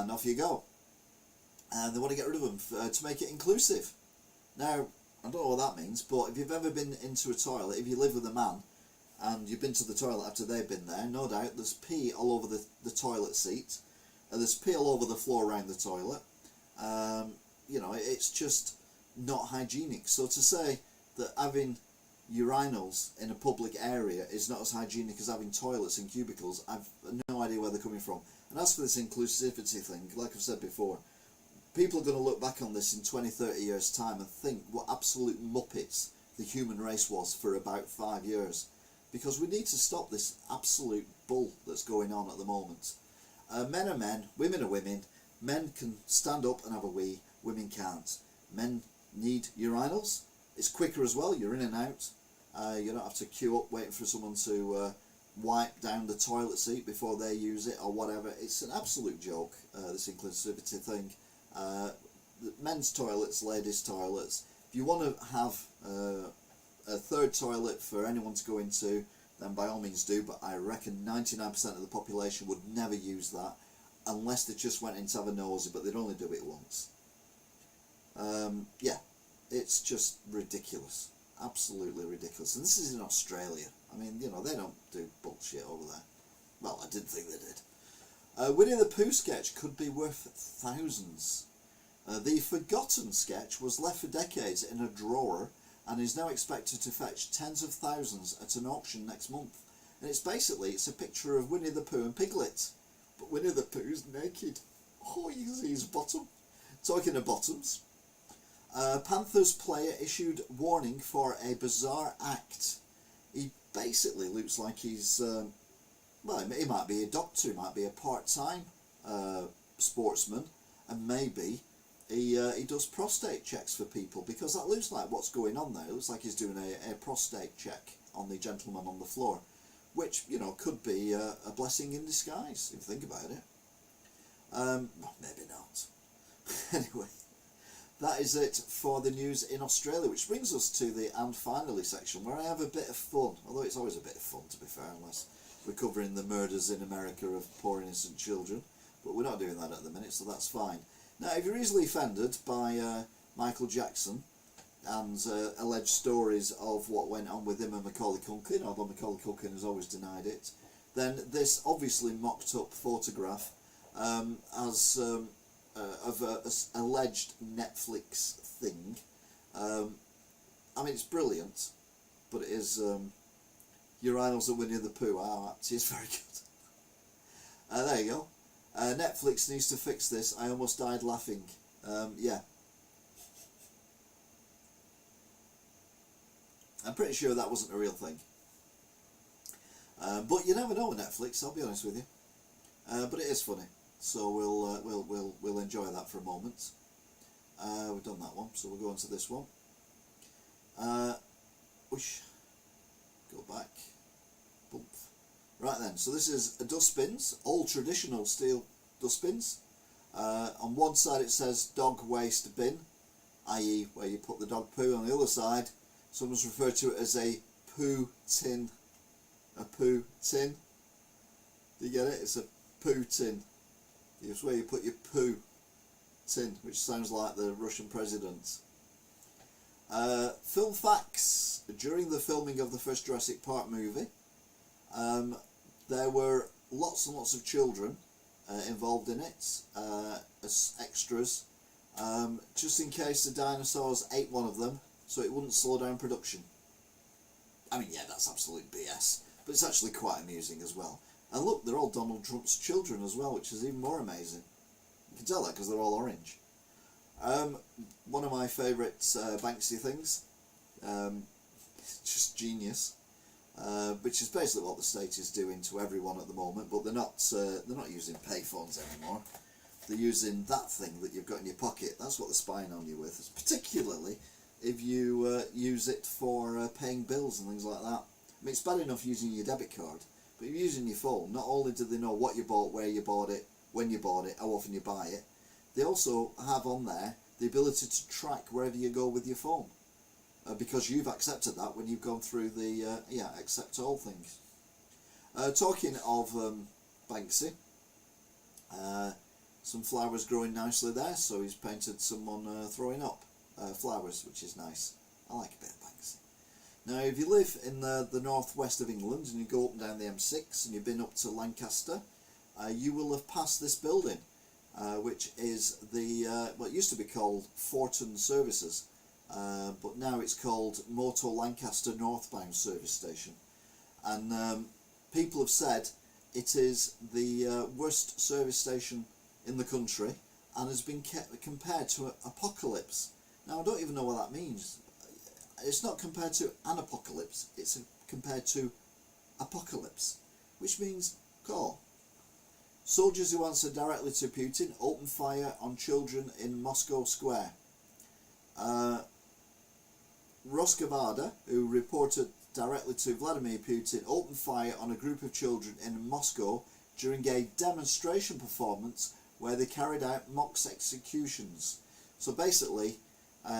and off you go. And they want to get rid of them to make it inclusive. Now, I don't know what that means, but if you've ever been into a toilet, if you live with a man, and you've been to the toilet after they've been there, no doubt there's pee all over the toilet seat, and there's pee all over the floor around the toilet. You know, it's just not hygienic. So to say that having urinals in a public area is not as hygienic as having toilets in cubicles, I've no idea where they're coming from. And as for this inclusivity thing, like I've said before, people are going to look back on this in 20-30 years time and think what absolute muppets the human race was for about 5 years, because we need to stop this absolute bull that's going on at the moment. Men are men, women are women. Men can stand up and have a wee, women can't. Men need urinals. It's quicker as well, you're in and out. You don't have to queue up waiting for someone to wipe down the toilet seat before they use it or whatever. It's an absolute joke, this inclusivity thing. Men's toilets, ladies' toilets. If you want to have a third toilet for anyone to go into, then by all means do, but I reckon 99% of the population would never use that unless they just went in to have a nosy, but they'd only do it once. Yeah, it's just ridiculous. Absolutely ridiculous. And this is in Australia. I mean, you know, they don't do bullshit over there. Well, I didn't think they did. Winnie the Pooh sketch could be worth thousands. The forgotten sketch was left for decades in a drawer and is now expected to fetch tens of thousands at an auction next month. And it's a picture of Winnie the Pooh and Piglet. But Winnie the Pooh's naked. Oh, you can see his bottom. Talking of bottoms. Panthers player issued warning for a bizarre act. He basically looks like he's, well, he might be a doctor, he might be a part-time sportsman, and maybe he does prostate checks for people, because that looks like what's going on there. It looks like he's doing a prostate check on the gentleman on the floor, which, you know, could be a blessing in disguise, if you think about it. Well, maybe not. Anyway, that is it for the news in Australia, which brings us to the and finally section, where I have a bit of fun, although it's always a bit of fun, to be fair, unless we're covering the murders in America of poor innocent children, but we're not doing that at the minute, so that's fine. Now, if you're easily offended by Michael Jackson and alleged stories of what went on with him and Macaulay Culkin, although Macaulay Culkin has always denied it, then this obviously mocked up photograph of an alleged Netflix thing. I mean, it's brilliant, but it is urinals at Winnie the Pooh. Ah, it is very good. There you go. Netflix needs to fix this. I almost died laughing. Yeah. I'm pretty sure that wasn't a real thing. But you never know with Netflix, I'll be honest with you. But it is funny. So we'll enjoy that for a moment. We've done that one, so we'll go on to this one. Whoosh. Go back. Bump. Right then, so this is dustbins, old traditional steel dustbins. On one side it says dog waste bin, i.e. where you put the dog poo. On the other side, someone's referred to it as a poo tin. A poo tin. Do you get it? It's a poo tin. It's where you put your poo tin, which sounds like the Russian president. Film facts. During the filming of the first Jurassic Park movie, there were lots and lots of children involved in it as extras, just in case the dinosaurs ate one of them, so it wouldn't slow down production. I mean, yeah, that's absolute BS, but it's actually quite amusing as well. And look, they're all Donald Trump's children as well, which is even more amazing. You can tell that because they're all orange. One of my favourite Banksy things, just genius, which is basically what the state is doing to everyone at the moment, but they're not using payphones anymore. They're using that thing that you've got in your pocket. That's what they're spying on you with, particularly if you use it for paying bills and things like that. I mean, it's bad enough using your debit card, but if you're using your phone, not only do they know what you bought, where you bought it, when you bought it, how often you buy it, they also have on there the ability to track wherever you go with your phone, because you've accepted that when you've gone through the accept all things. Talking of Banksy, some flowers growing nicely there, so he's painted someone throwing up flowers, which is nice. I like a bit of Banksy. Now, if you live in the northwest of England and you go up and down the M6 and you've been up to Lancaster, you will have passed this building, which is what used to be called Forton Services, but now it's called Motor Lancaster Northbound Service Station. And people have said it is the worst service station in the country and has been compared to an apocalypse. Now, I don't even know what that means. It's not compared to an apocalypse, it's compared to apocalypse, which means call. Soldiers who answer directly to Putin open fire on children in Moscow Square. Roskavada, who reported directly to Vladimir Putin, opened fire on a group of children in Moscow during a demonstration performance where they carried out mock executions. So basically,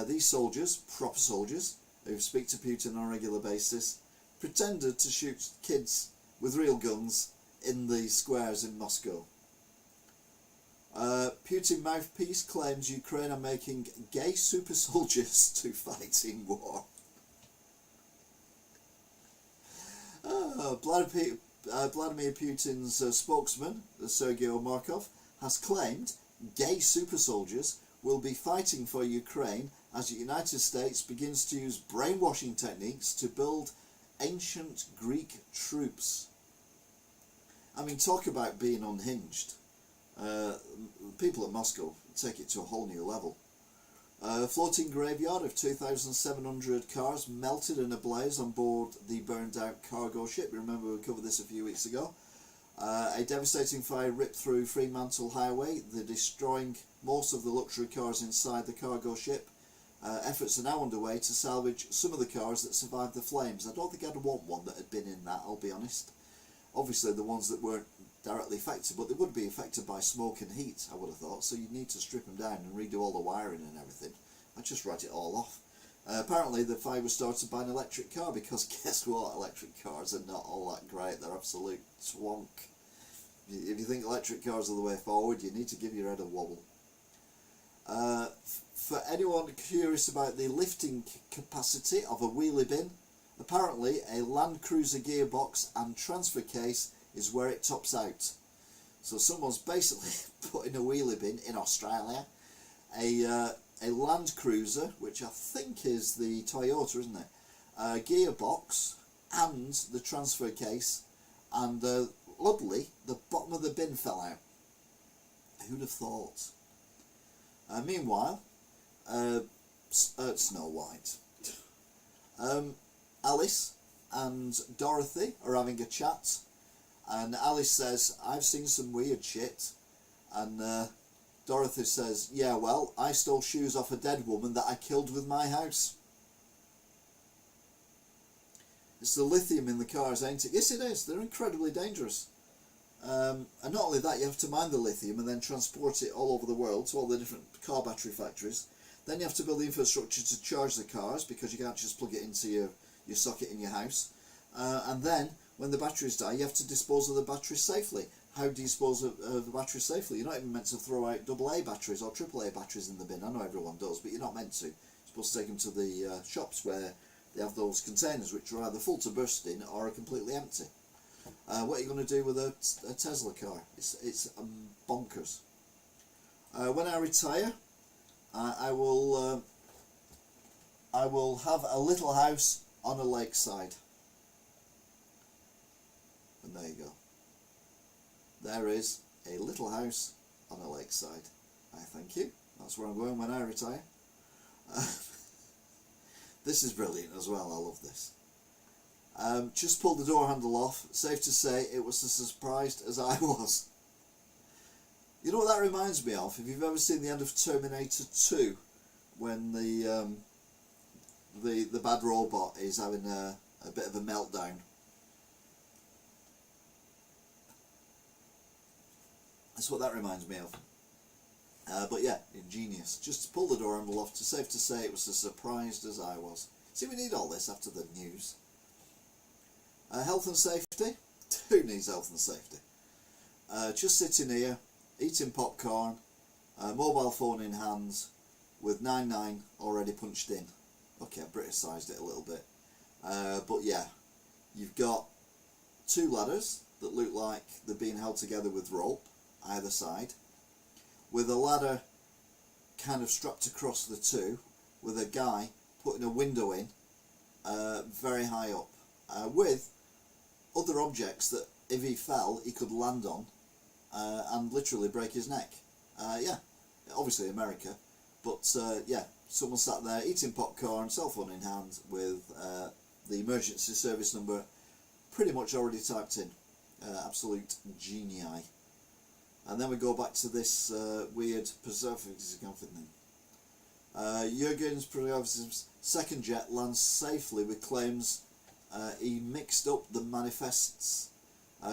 these soldiers, proper soldiers, who speak to Putin on a regular basis, pretended to shoot kids with real guns in the squares in Moscow. Putin mouthpiece claims Ukraine are making gay super soldiers to fight in war. Vladimir Putin's spokesman, Sergei Markov, has claimed gay super soldiers will be fighting for Ukraine as the United States begins to use brainwashing techniques to build ancient Greek troops. I mean, talk about being unhinged. People at Moscow take it to a whole new level. A floating graveyard of 2,700 cars melted in a blaze on board the burned out cargo ship. Remember, we covered this a few weeks ago. A devastating fire ripped through Fremantle Highway, destroying most of the luxury cars inside the cargo ship. Efforts are now underway to salvage some of the cars that survived the flames. I don't think I'd want one that had been in that, I'll be honest. Obviously the ones that weren't directly affected, but they would be affected by smoke and heat, I would have thought, so you'd need to strip them down and redo all the wiring and everything. I'd just write it all off. Apparently the fire was started by an electric car, because guess what, electric cars are not all that great, they're absolute swonk. If you think electric cars are the way forward, you need to give your head a wobble. For anyone curious about the lifting capacity of a wheelie bin, apparently a Land Cruiser gearbox and transfer case is where it tops out. So someone's basically put in a wheelie bin in Australia a Land Cruiser, which I think is the Toyota, isn't it? A gearbox and the transfer case, and luckily the bottom of the bin fell out. Who'd have thought? Meanwhile, Snow White. Alice and Dorothy are having a chat, and Alice says, I've seen some weird shit, and Dorothy says, yeah, well, I stole shoes off a dead woman that I killed with my house. It's the lithium in the cars, ain't it? Yes, it is. They're incredibly dangerous. And not only that, you have to mine the lithium and then transport it all over the world to all the different car battery factories. Then you have to build the infrastructure to charge the cars, because you can't just plug it into your socket in your house. And then, when the batteries die, you have to dispose of the batteries safely. How do you dispose of the batteries safely? You're not even meant to throw out AA batteries or AAA batteries in the bin. I know everyone does, but you're not meant to. You're supposed to take them to the shops where they have those containers which are either full to bursting or are completely empty. What are you going to do with a Tesla car? It's bonkers. When I retire, I will have a little house on a lakeside. And there you go. There is a little house on a lakeside. I thank you. That's where I'm going when I retire. This is brilliant as well. I love this. Just pulled the door handle off. Safe to say it was as surprised as I was. You know what that reminds me of? If you've ever seen the end of Terminator 2, when the bad robot is having a bit of a meltdown. That's what that reminds me of. But yeah, ingenious. Just pull the door handle off. Safe to say it was as surprised as I was. See, we need all this after the news. Health and safety. Who needs health and safety? Just sitting here, eating popcorn, mobile phone in hands, with 99 already punched in. Okay, I Briticised it a little bit. But yeah, you've got two ladders that look like they're being held together with rope, either side, with a ladder kind of strapped across the two, with a guy putting a window in very high up, with other objects that if he fell he could land on and literally break his neck. Yeah, obviously America, but yeah, someone sat there eating popcorn, cell phone in hand, with the emergency service number pretty much already typed in. Absolute genii. And then we go back to this weird Prigozhin thing. Prigozhin's second jet lands safely with claims he mixed up the manifests.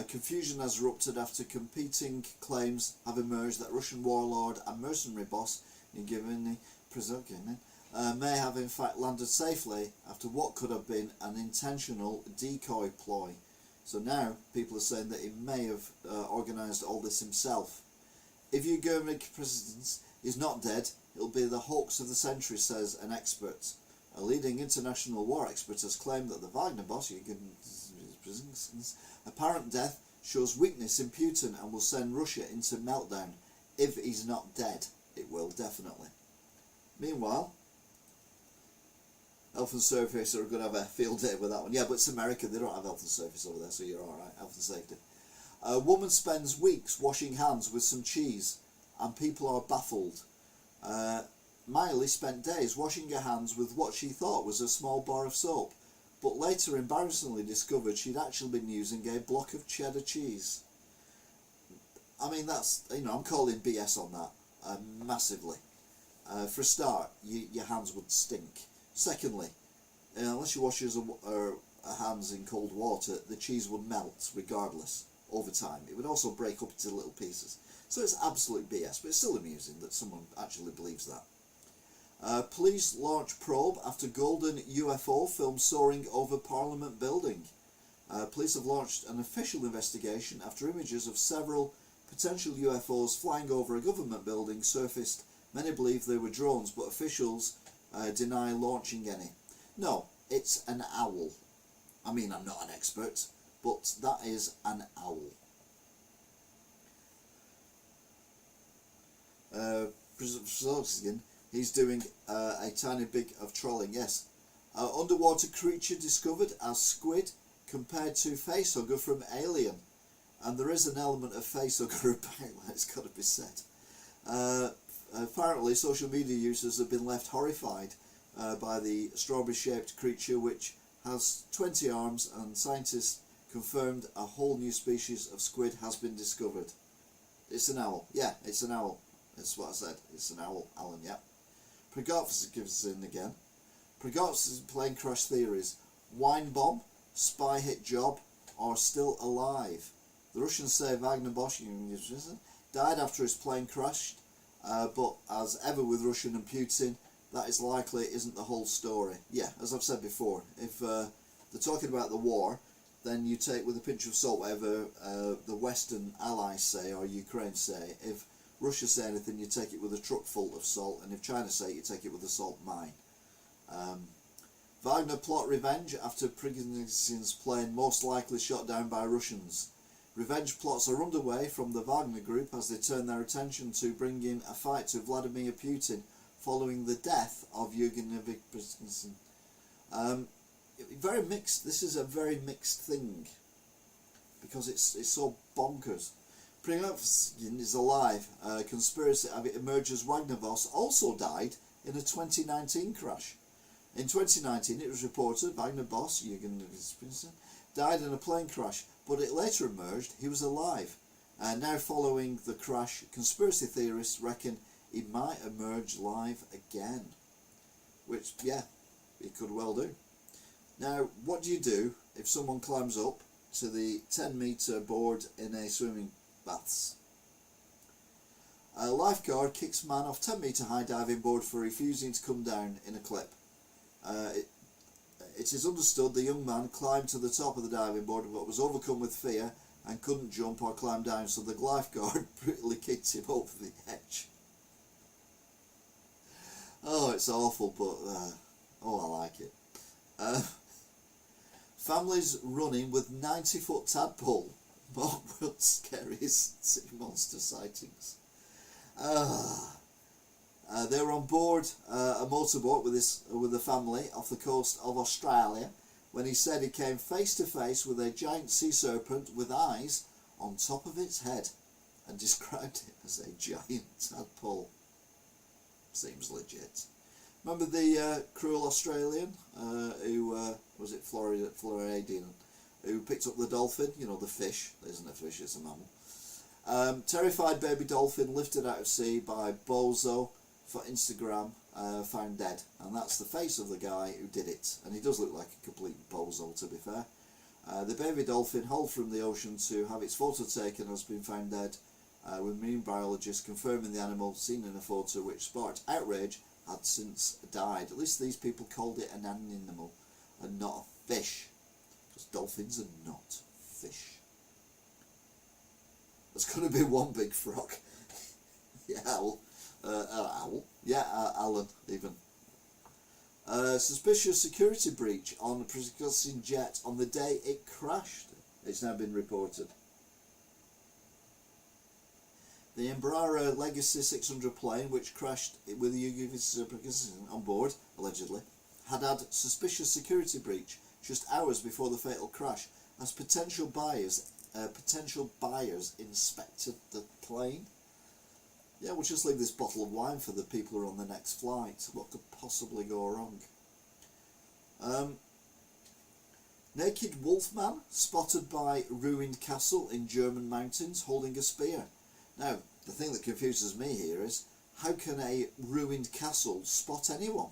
Confusion has erupted after competing claims have emerged that Russian warlord and mercenary boss Yevgeny Prigozhin may have in fact landed safely after what could have been an intentional decoy ploy. So now people are saying that he may have organised all this himself. If Yevgeny Prigozhin is not dead, it'll be the hoax of the century, says an expert. A leading international war expert has claimed that the Wagner boss Prigozhin's apparent death shows weakness in Putin and will send Russia into meltdown. If he's not dead, it will definitely. Meanwhile, health and service are going to have a field day with that one. Yeah, but it's America, they don't have health and service over there, so you're alright, health and safety. A woman spends weeks washing hands with some cheese, and people are baffled. Miley spent days washing her hands with what she thought was a small bar of soap, but later embarrassingly discovered she'd actually been using a block of cheddar cheese. I mean, that's, you know, I'm calling BS on that, massively. For a start, your hands would stink. Secondly, unless you wash your hands in cold water, the cheese would melt regardless over time. It would also break up into little pieces. So it's absolute BS, but it's still amusing that someone actually believes that. Police launch probe after golden UFO filmed soaring over Parliament building. Police have launched an official investigation after images of several potential UFOs flying over a government building surfaced. Many believe they were drones, but officials deny launching any. No, it's an owl. I mean, I'm not an expert, but that is an owl. Prigozhin, he's doing a tiny bit of trolling, yes. Underwater creature discovered as squid compared to facehugger from Alien. And there is an element of facehugger about, it's got to be said. Apparently social media users have been left horrified by the strawberry-shaped creature, which has 20 arms, and scientists confirmed a whole new species of squid has been discovered. It's an owl. Yeah, it's an owl. That's what I said. It's an owl, Alan, yeah. Prigozhin gives in again. Prigozhin's plane crash theories. Wine bomb, spy hit job, or still alive. The Russians say Wagner Bosch died after his plane crashed, but as ever with Russia and Putin, that is likely isn't the whole story. Yeah, as I've said before, if they're talking about the war, then you take with a pinch of salt whatever the Western allies say or Ukraine say. If Russia say anything, you take it with a truck full of salt, and if China say it, you take it with a salt mine. Wagner plot revenge after Prigozhin's plane most likely shot down by Russians. Revenge plots are underway from the Wagner group as they turn their attention to bringing a fight to Vladimir Putin following the death of Yevgeny Prigozhin. Very mixed. This is a very mixed thing because it's so bonkers. Prigozhin is alive. Conspiracy emerges Wagner boss also died in a 2019 crash. In 2019, it was reported Wagner boss Yevgeny Prigozhin died in a plane crash, but it later emerged he was alive. Now following the crash, conspiracy theorists reckon he might emerge live again. Which, yeah, it could well do. Now, what do you do if someone climbs up to the 10-metre board in a swimming baths? A lifeguard kicks man off 10-metre high diving board for refusing to come down in a clip. It is understood the young man climbed to the top of the diving board but was overcome with fear and couldn't jump or climb down, so the lifeguard brutally kicked him over the edge. Oh, it's awful, but oh, I like it. Families running with 90-foot tadpole. More world's scariest sea monster sightings. They were on board a motorboat with a family off the coast of Australia when he said he came face to face with a giant sea serpent with eyes on top of its head and described it as a giant tadpole. Seems legit. Remember the cruel Australian who was it Floridian, who picked up the dolphin? You know, the fish. It isn't a fish, it's a mammal. Terrified baby dolphin lifted out of sea by Bozo for Instagram, found dead, and that's the face of the guy who did it, and he does look like a complete bozo, to be fair. The baby dolphin hauled from the ocean to have its photo taken has been found dead, with marine biologists confirming the animal seen in a photo which sparked outrage had since died. At least these people called it an animal and not a fish, because dolphins are not fish. There's going to be one big frog. Yeah, owl. Yeah, Alan, even. Suspicious security breach on a Prigozhin jet on the day it crashed. It's now been reported. The Embraer Legacy 600 plane, which crashed with Prigozhin on board, allegedly, had suspicious security breach just hours before the fatal crash, as potential buyers inspected the plane. Yeah, we'll just leave this bottle of wine for the people who are on the next flight. What could possibly go wrong? Naked wolfman spotted by ruined castle in German mountains holding a spear. Now, the thing that confuses me here is, how can a ruined castle spot anyone?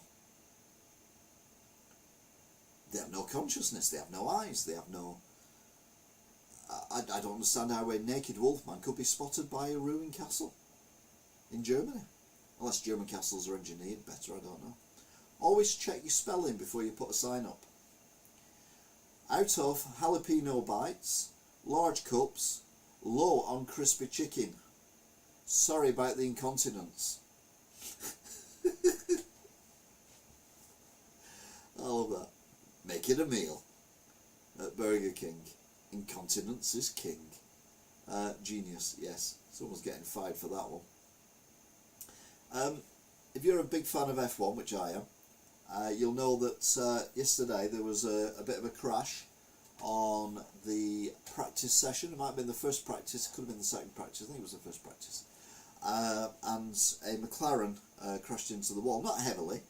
They have no consciousness, they have no eyes, they have no... I don't understand how a naked wolfman could be spotted by a ruined castle in Germany. Unless German castles are engineered better, I don't know. Always check your spelling before you put a sign up. Out of jalapeno bites, large cups, low on crispy chicken. Sorry about the incontinence. I love that. Make it a meal at Burger King. Incontinence is king. Genius, yes. Someone's getting fired for that one. If you're a big fan of F1, which I am, you'll know that yesterday there was a bit of a crash on the practice session. It might have been the first practice, could have been the second practice, I think it was the first practice. And a McLaren crashed into the wall, not heavily,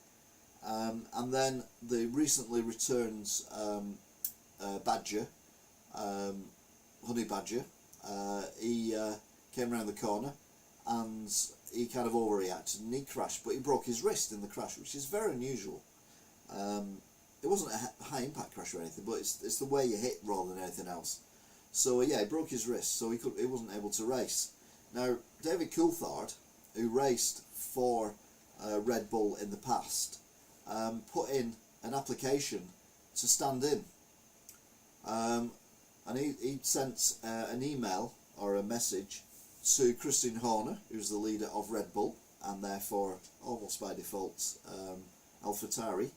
and then the recently returned badger, honey badger, he came around the corner and he kind of overreacted and he crashed, but he broke his wrist in the crash, which is very unusual. It wasn't a high impact crash or anything, but it's the way you hit rather than anything else. So yeah, he broke his wrist, so he wasn't able to race. Now, David Coulthard, who raced for Red Bull in the past, put in an application to stand in. And he sent an email or a message to Christian Horner, who's the leader of Red Bull, and therefore, almost by default, AlphaTauri,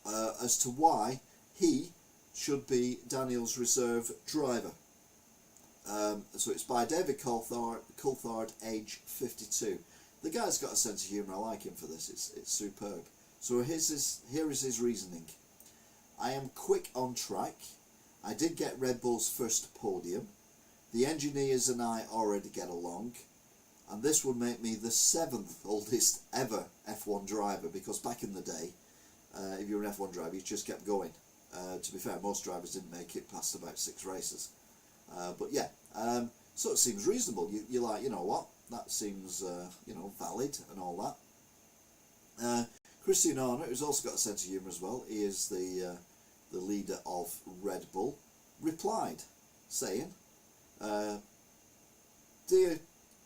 as to why he should be Daniel's reserve driver. So it's by David Coulthard, age 52. The guy's got a sense of humour. I like him for this. It's superb. So here is his reasoning. I am quick on track. I did get Red Bull's first podium. The engineers and I already get along. And this would make me the 7th oldest ever F1 driver, because back in the day, if you were an F1 driver, you just kept going. To be fair, most drivers didn't make it past about 6 races. But yeah, so it seems reasonable. You're like, you know what, that seems valid and all that. Christian Horner, who's also got a sense of humour as well, he is the leader of Red Bull, replied saying, Dear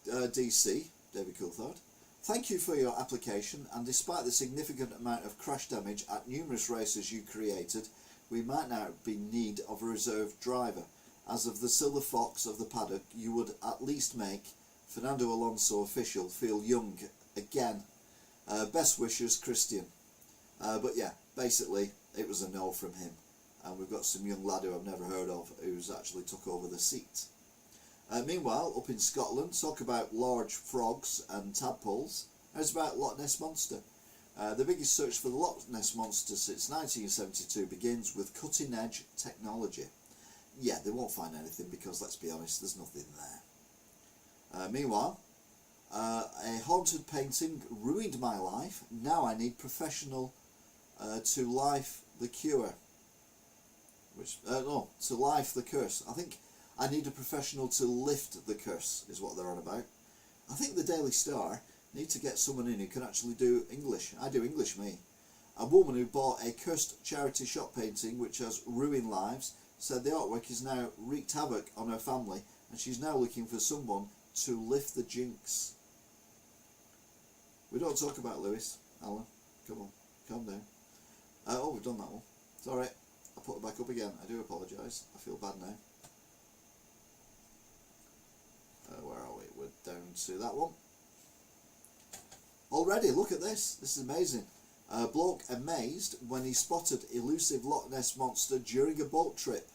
DC, David Coulthard, thank you for your application, and despite the significant amount of crash damage at numerous races you created, we might now be in need of a reserve driver. As of the silver fox of the paddock, you would at least make Fernando Alonso official feel young again. Best wishes, Christian. But yeah, basically it was a no from him, and we've got some young lad who I've never heard of who's actually took over the seat. Meanwhile, up in Scotland, talk about large frogs and tadpoles. How's about Loch Ness Monster? The biggest search for the Loch Ness Monster since 1972 begins with cutting-edge technology. Yeah, they won't find anything because, let's be honest, there's nothing there. Meanwhile, a haunted painting ruined my life. Now I need professional to life the cure. To life the curse. I think I need a professional to lift the curse, is what they're on about. I think the Daily Star need to get someone in who can actually do English. I do English, me. A woman who bought a cursed charity shop painting which has ruined lives said the artwork has now wreaked havoc on her family, and she's now looking for someone to lift the jinx. We don't talk about Lewis, Alan. Come on, calm down. Oh, we've done that one. It's alright. I'll put it back up again. I do apologise. I feel bad now. Where are we? We're down to that one. Already, look at this. This is amazing. A bloke amazed when he spotted elusive Loch Ness Monster during a boat trip.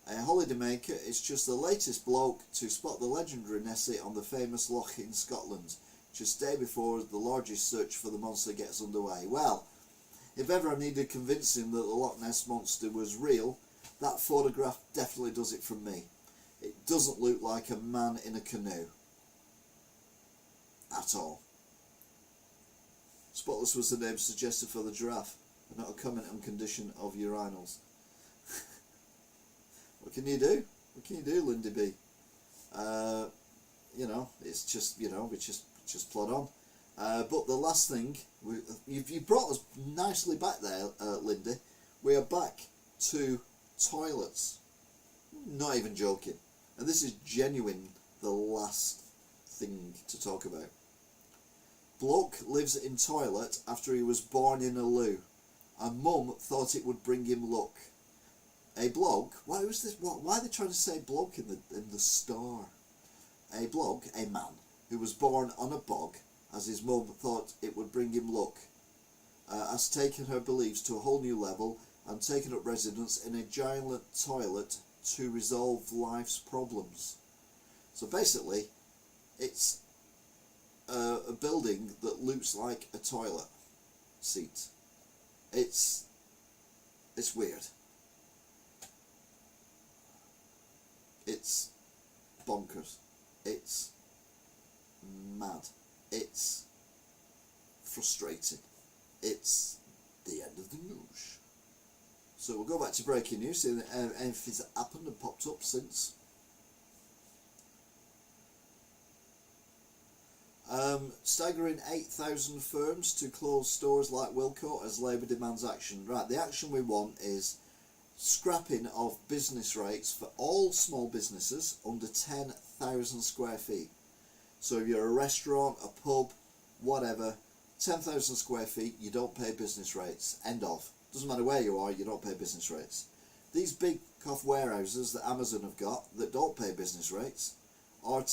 A holidaymaker is just the latest bloke to spot the legendary Nessie on the famous loch in Scotland, just day before the largest search for the monster gets underway. Well, if ever I needed convincing that the Loch Ness Monster was real, that photograph definitely does it from me. It doesn't look like a man in a canoe. At all. Spotless was the name suggested for the giraffe, and not a comment on condition of urinals. What can you do? What can you do, Lindy B? It's just, we just plod on. But the last thing, you brought us nicely back there, Lindy. We are back to toilets. Not even joking. And this is genuine, the last thing to talk about. Bloke lives in toilet after he was born in a loo. And mum thought it would bring him luck. A bloke? Why was this? Why are they trying to say bloke in the Star? A bloke, a man, who was born on a bog, as his mum thought it would bring him luck, has taken her beliefs to a whole new level and taken up residence in a giant toilet to resolve life's problems. So basically, it's a building that looks like a toilet seat. It's weird. It's bonkers. It's mad. It's frustrating. It's the end of the news. So we'll go back to breaking news, see if anything's happened and popped up since. Staggering 8,000 firms to close stores like Wilco as Labour demands action. Right, the action we want is scrapping of business rates for all small businesses under 10,000 square feet. So if you're a restaurant, a pub, whatever, 10,000 square feet, you don't pay business rates. End of. Doesn't matter where you are, you don't pay business rates. These big cough warehouses that Amazon have got that don't pay business rates are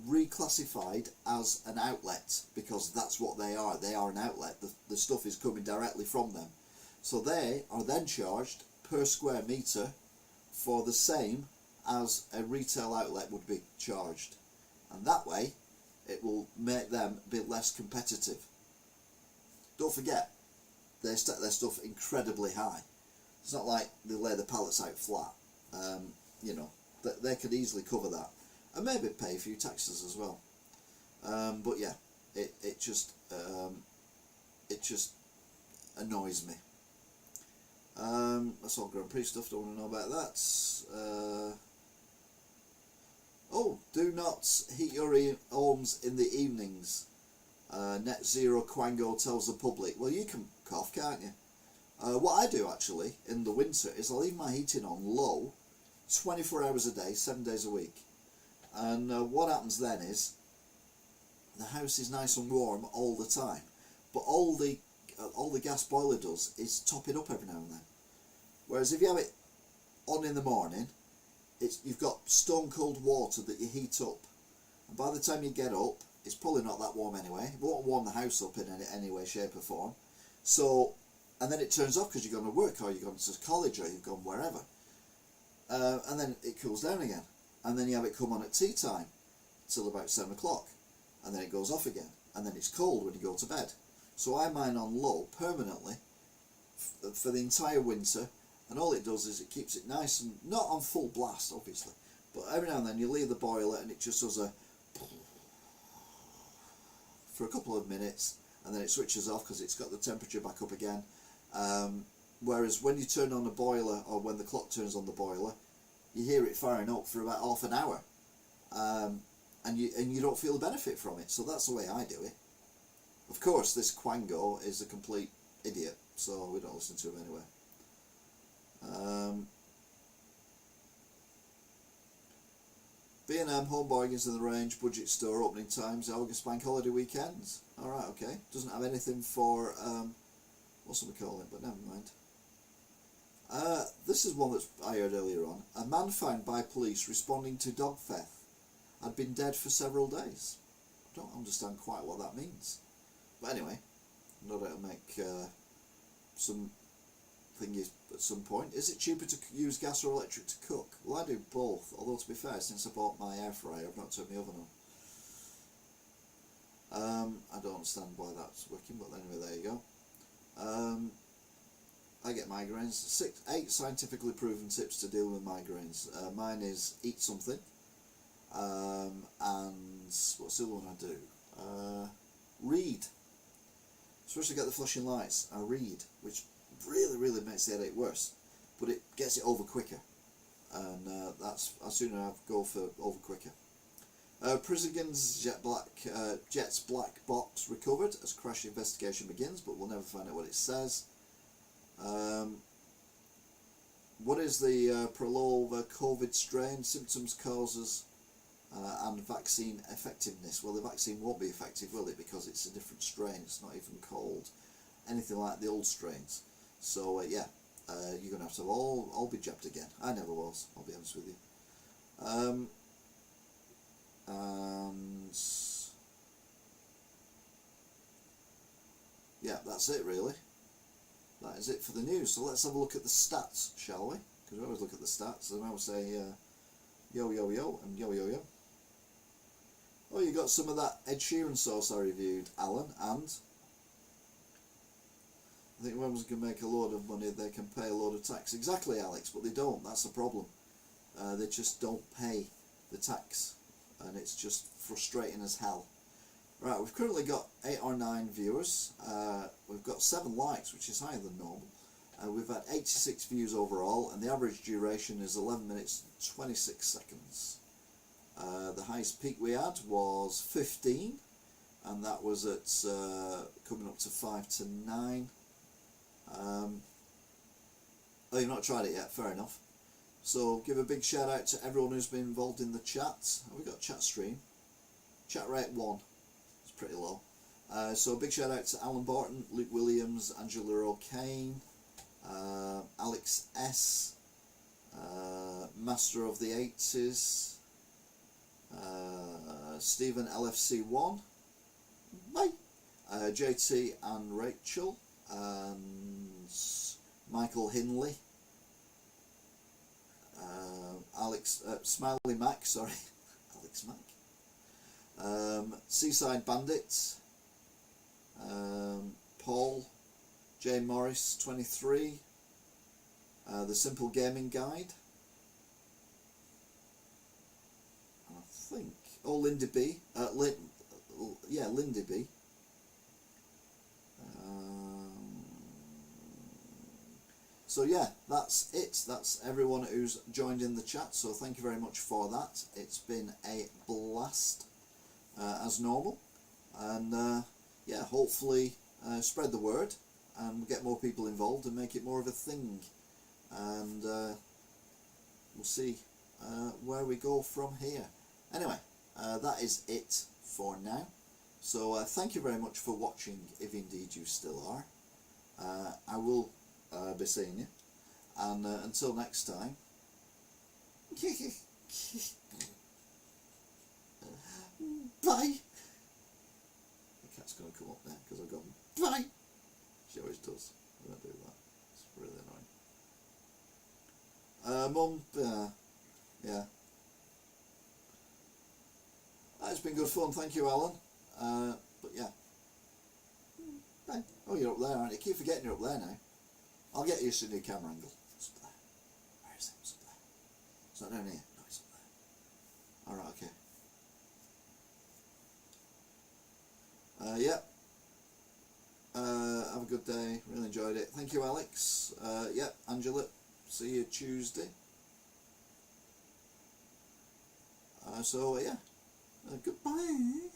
reclassified as an outlet, because that's what they are. They are an outlet. The stuff is coming directly from them. So they are then charged per square metre for the same as a retail outlet would be charged. And that way, it will make them a bit less competitive. Don't forget, they stack their stuff incredibly high. It's not like they lay the pallets out flat. You know, they could easily cover that, and maybe pay a few taxes as well. But yeah, it just annoys me. That's all Grand Prix stuff. Don't want to know about that. Oh, do not heat your homes in the evenings. Net Zero Quango tells the public. Well, you can cough, can't you? What I do actually in the winter is I leave my heating on low, 24 hours a day, 7 days a week. And what happens then is the house is nice and warm all the time. But all the gas boiler does is top it up every now and then. Whereas if you have it on in the morning, you've got stone cold water that you heat up, and by the time you get up, it's probably not that warm anyway. It won't warm the house up in any way, shape or form. So, and then it turns off because you're going to work, or you've gone to college, or you've gone wherever, and then it cools down again, and then you have it come on at tea time till about 7 o'clock, and then it goes off again, and then it's cold when you go to bed. So I mine on low permanently for the entire winter. And all it does is it keeps it nice and not on full blast, obviously, but every now and then you leave the boiler and it just does a for a couple of minutes, and then it switches off because it's got the temperature back up again. Whereas when you turn on the boiler, or when the clock turns on the boiler, you hear it firing up for about half an hour, and you don't feel the benefit from it. So that's the way I do it. Of course, this Quango is a complete idiot, so we don't listen to him anyway. B&M Home Bargains in the Range budget store opening times August bank holiday weekends. Alright, okay. Doesn't have anything for what's we call it, but never mind. This is one that I heard earlier on. A man found by police responding to dog theft had been dead for several days. I don't understand quite what that means, but anyway, no doubt it'll make some thingies at some point. Is it cheaper to use gas or electric to cook? Well, I do both, although to be fair, since I bought my air fryer I've not turned my oven on. I don't understand why that's working, but anyway, there you go. I get migraines. 8 scientifically proven tips to deal with migraines. Mine is eat something, and what's the other one I do? Read. Especially get the flashing lights. I read, which really makes the headache worse, but it gets it over quicker, and that's I'd sooner go for over quicker. Prigozhin's jet's black box recovered as crash investigation begins, but we'll never find out what it says. What is the Prolova COVID strain? Symptoms, causes, and vaccine effectiveness. Well, the vaccine won't be effective, will it? Because it's a different strain. It's not even called anything like the old strains. So yeah, you're going to have all be jabbed again. I never was, I'll be honest with you. And yeah, that's it really. That is it for the news. So let's have a look at the stats, shall we? Because we always look at the stats and I always say yo yo yo and yo yo yo. Oh, you got some of that Ed Sheeran sauce I reviewed, Alan, and I think whoever's going to make a load of money, they can pay a load of tax. Exactly, Alex, but they don't. That's the problem. They just don't pay the tax, and it's just frustrating as hell. Right, we've currently got 8 or 9 viewers. We've got 7 likes, which is higher than normal. We've had 86 views overall, and the average duration is 11 minutes 26 seconds. The highest peak we had was 15, and that was at coming up to 5 to 9. Oh, you've not tried it yet, fair enough. So give a big shout out to everyone who's been involved in the chat. We've got a chat stream. Chat rate 1. It's pretty low. So a big shout out to Alan Barton, Luke Williams, Angela O'Kane, Alex S, Master of the 80s, Stephen LFC1, bye, JT and Rachel, and Michael Hinley, Alex Smiley Mac, sorry, Alex Mac, Seaside Bandits, Paul, J Morris 23, The Simple Gaming Guide, and I think Lindy B, Lindy B. So yeah, that's it. That's everyone who's joined in the chat. So thank you very much for that. It's been a blast as normal, and yeah, hopefully spread the word and get more people involved and make it more of a thing. And we'll see where we go from here. Anyway, that is it for now. So thank you very much for watching, if indeed you still are. I will be seeing you, and until next time. Bye. The cat's going to come up there because I've gone bye. She always does. I'm going to do that. It's really annoying. Mum, yeah. It's been good fun. Thank you, Alan. But yeah. Bye. Oh, you're up there, aren't you? Keep forgetting you're up there now. I'll get used to the new camera angle. It's up there. Where is it? It's up there. It's not down here. No, it's up there. Alright, okay. Yeah. Have a good day. Really enjoyed it. Thank you, Alex. Yeah, Angela. See you Tuesday. So, yeah. Goodbye.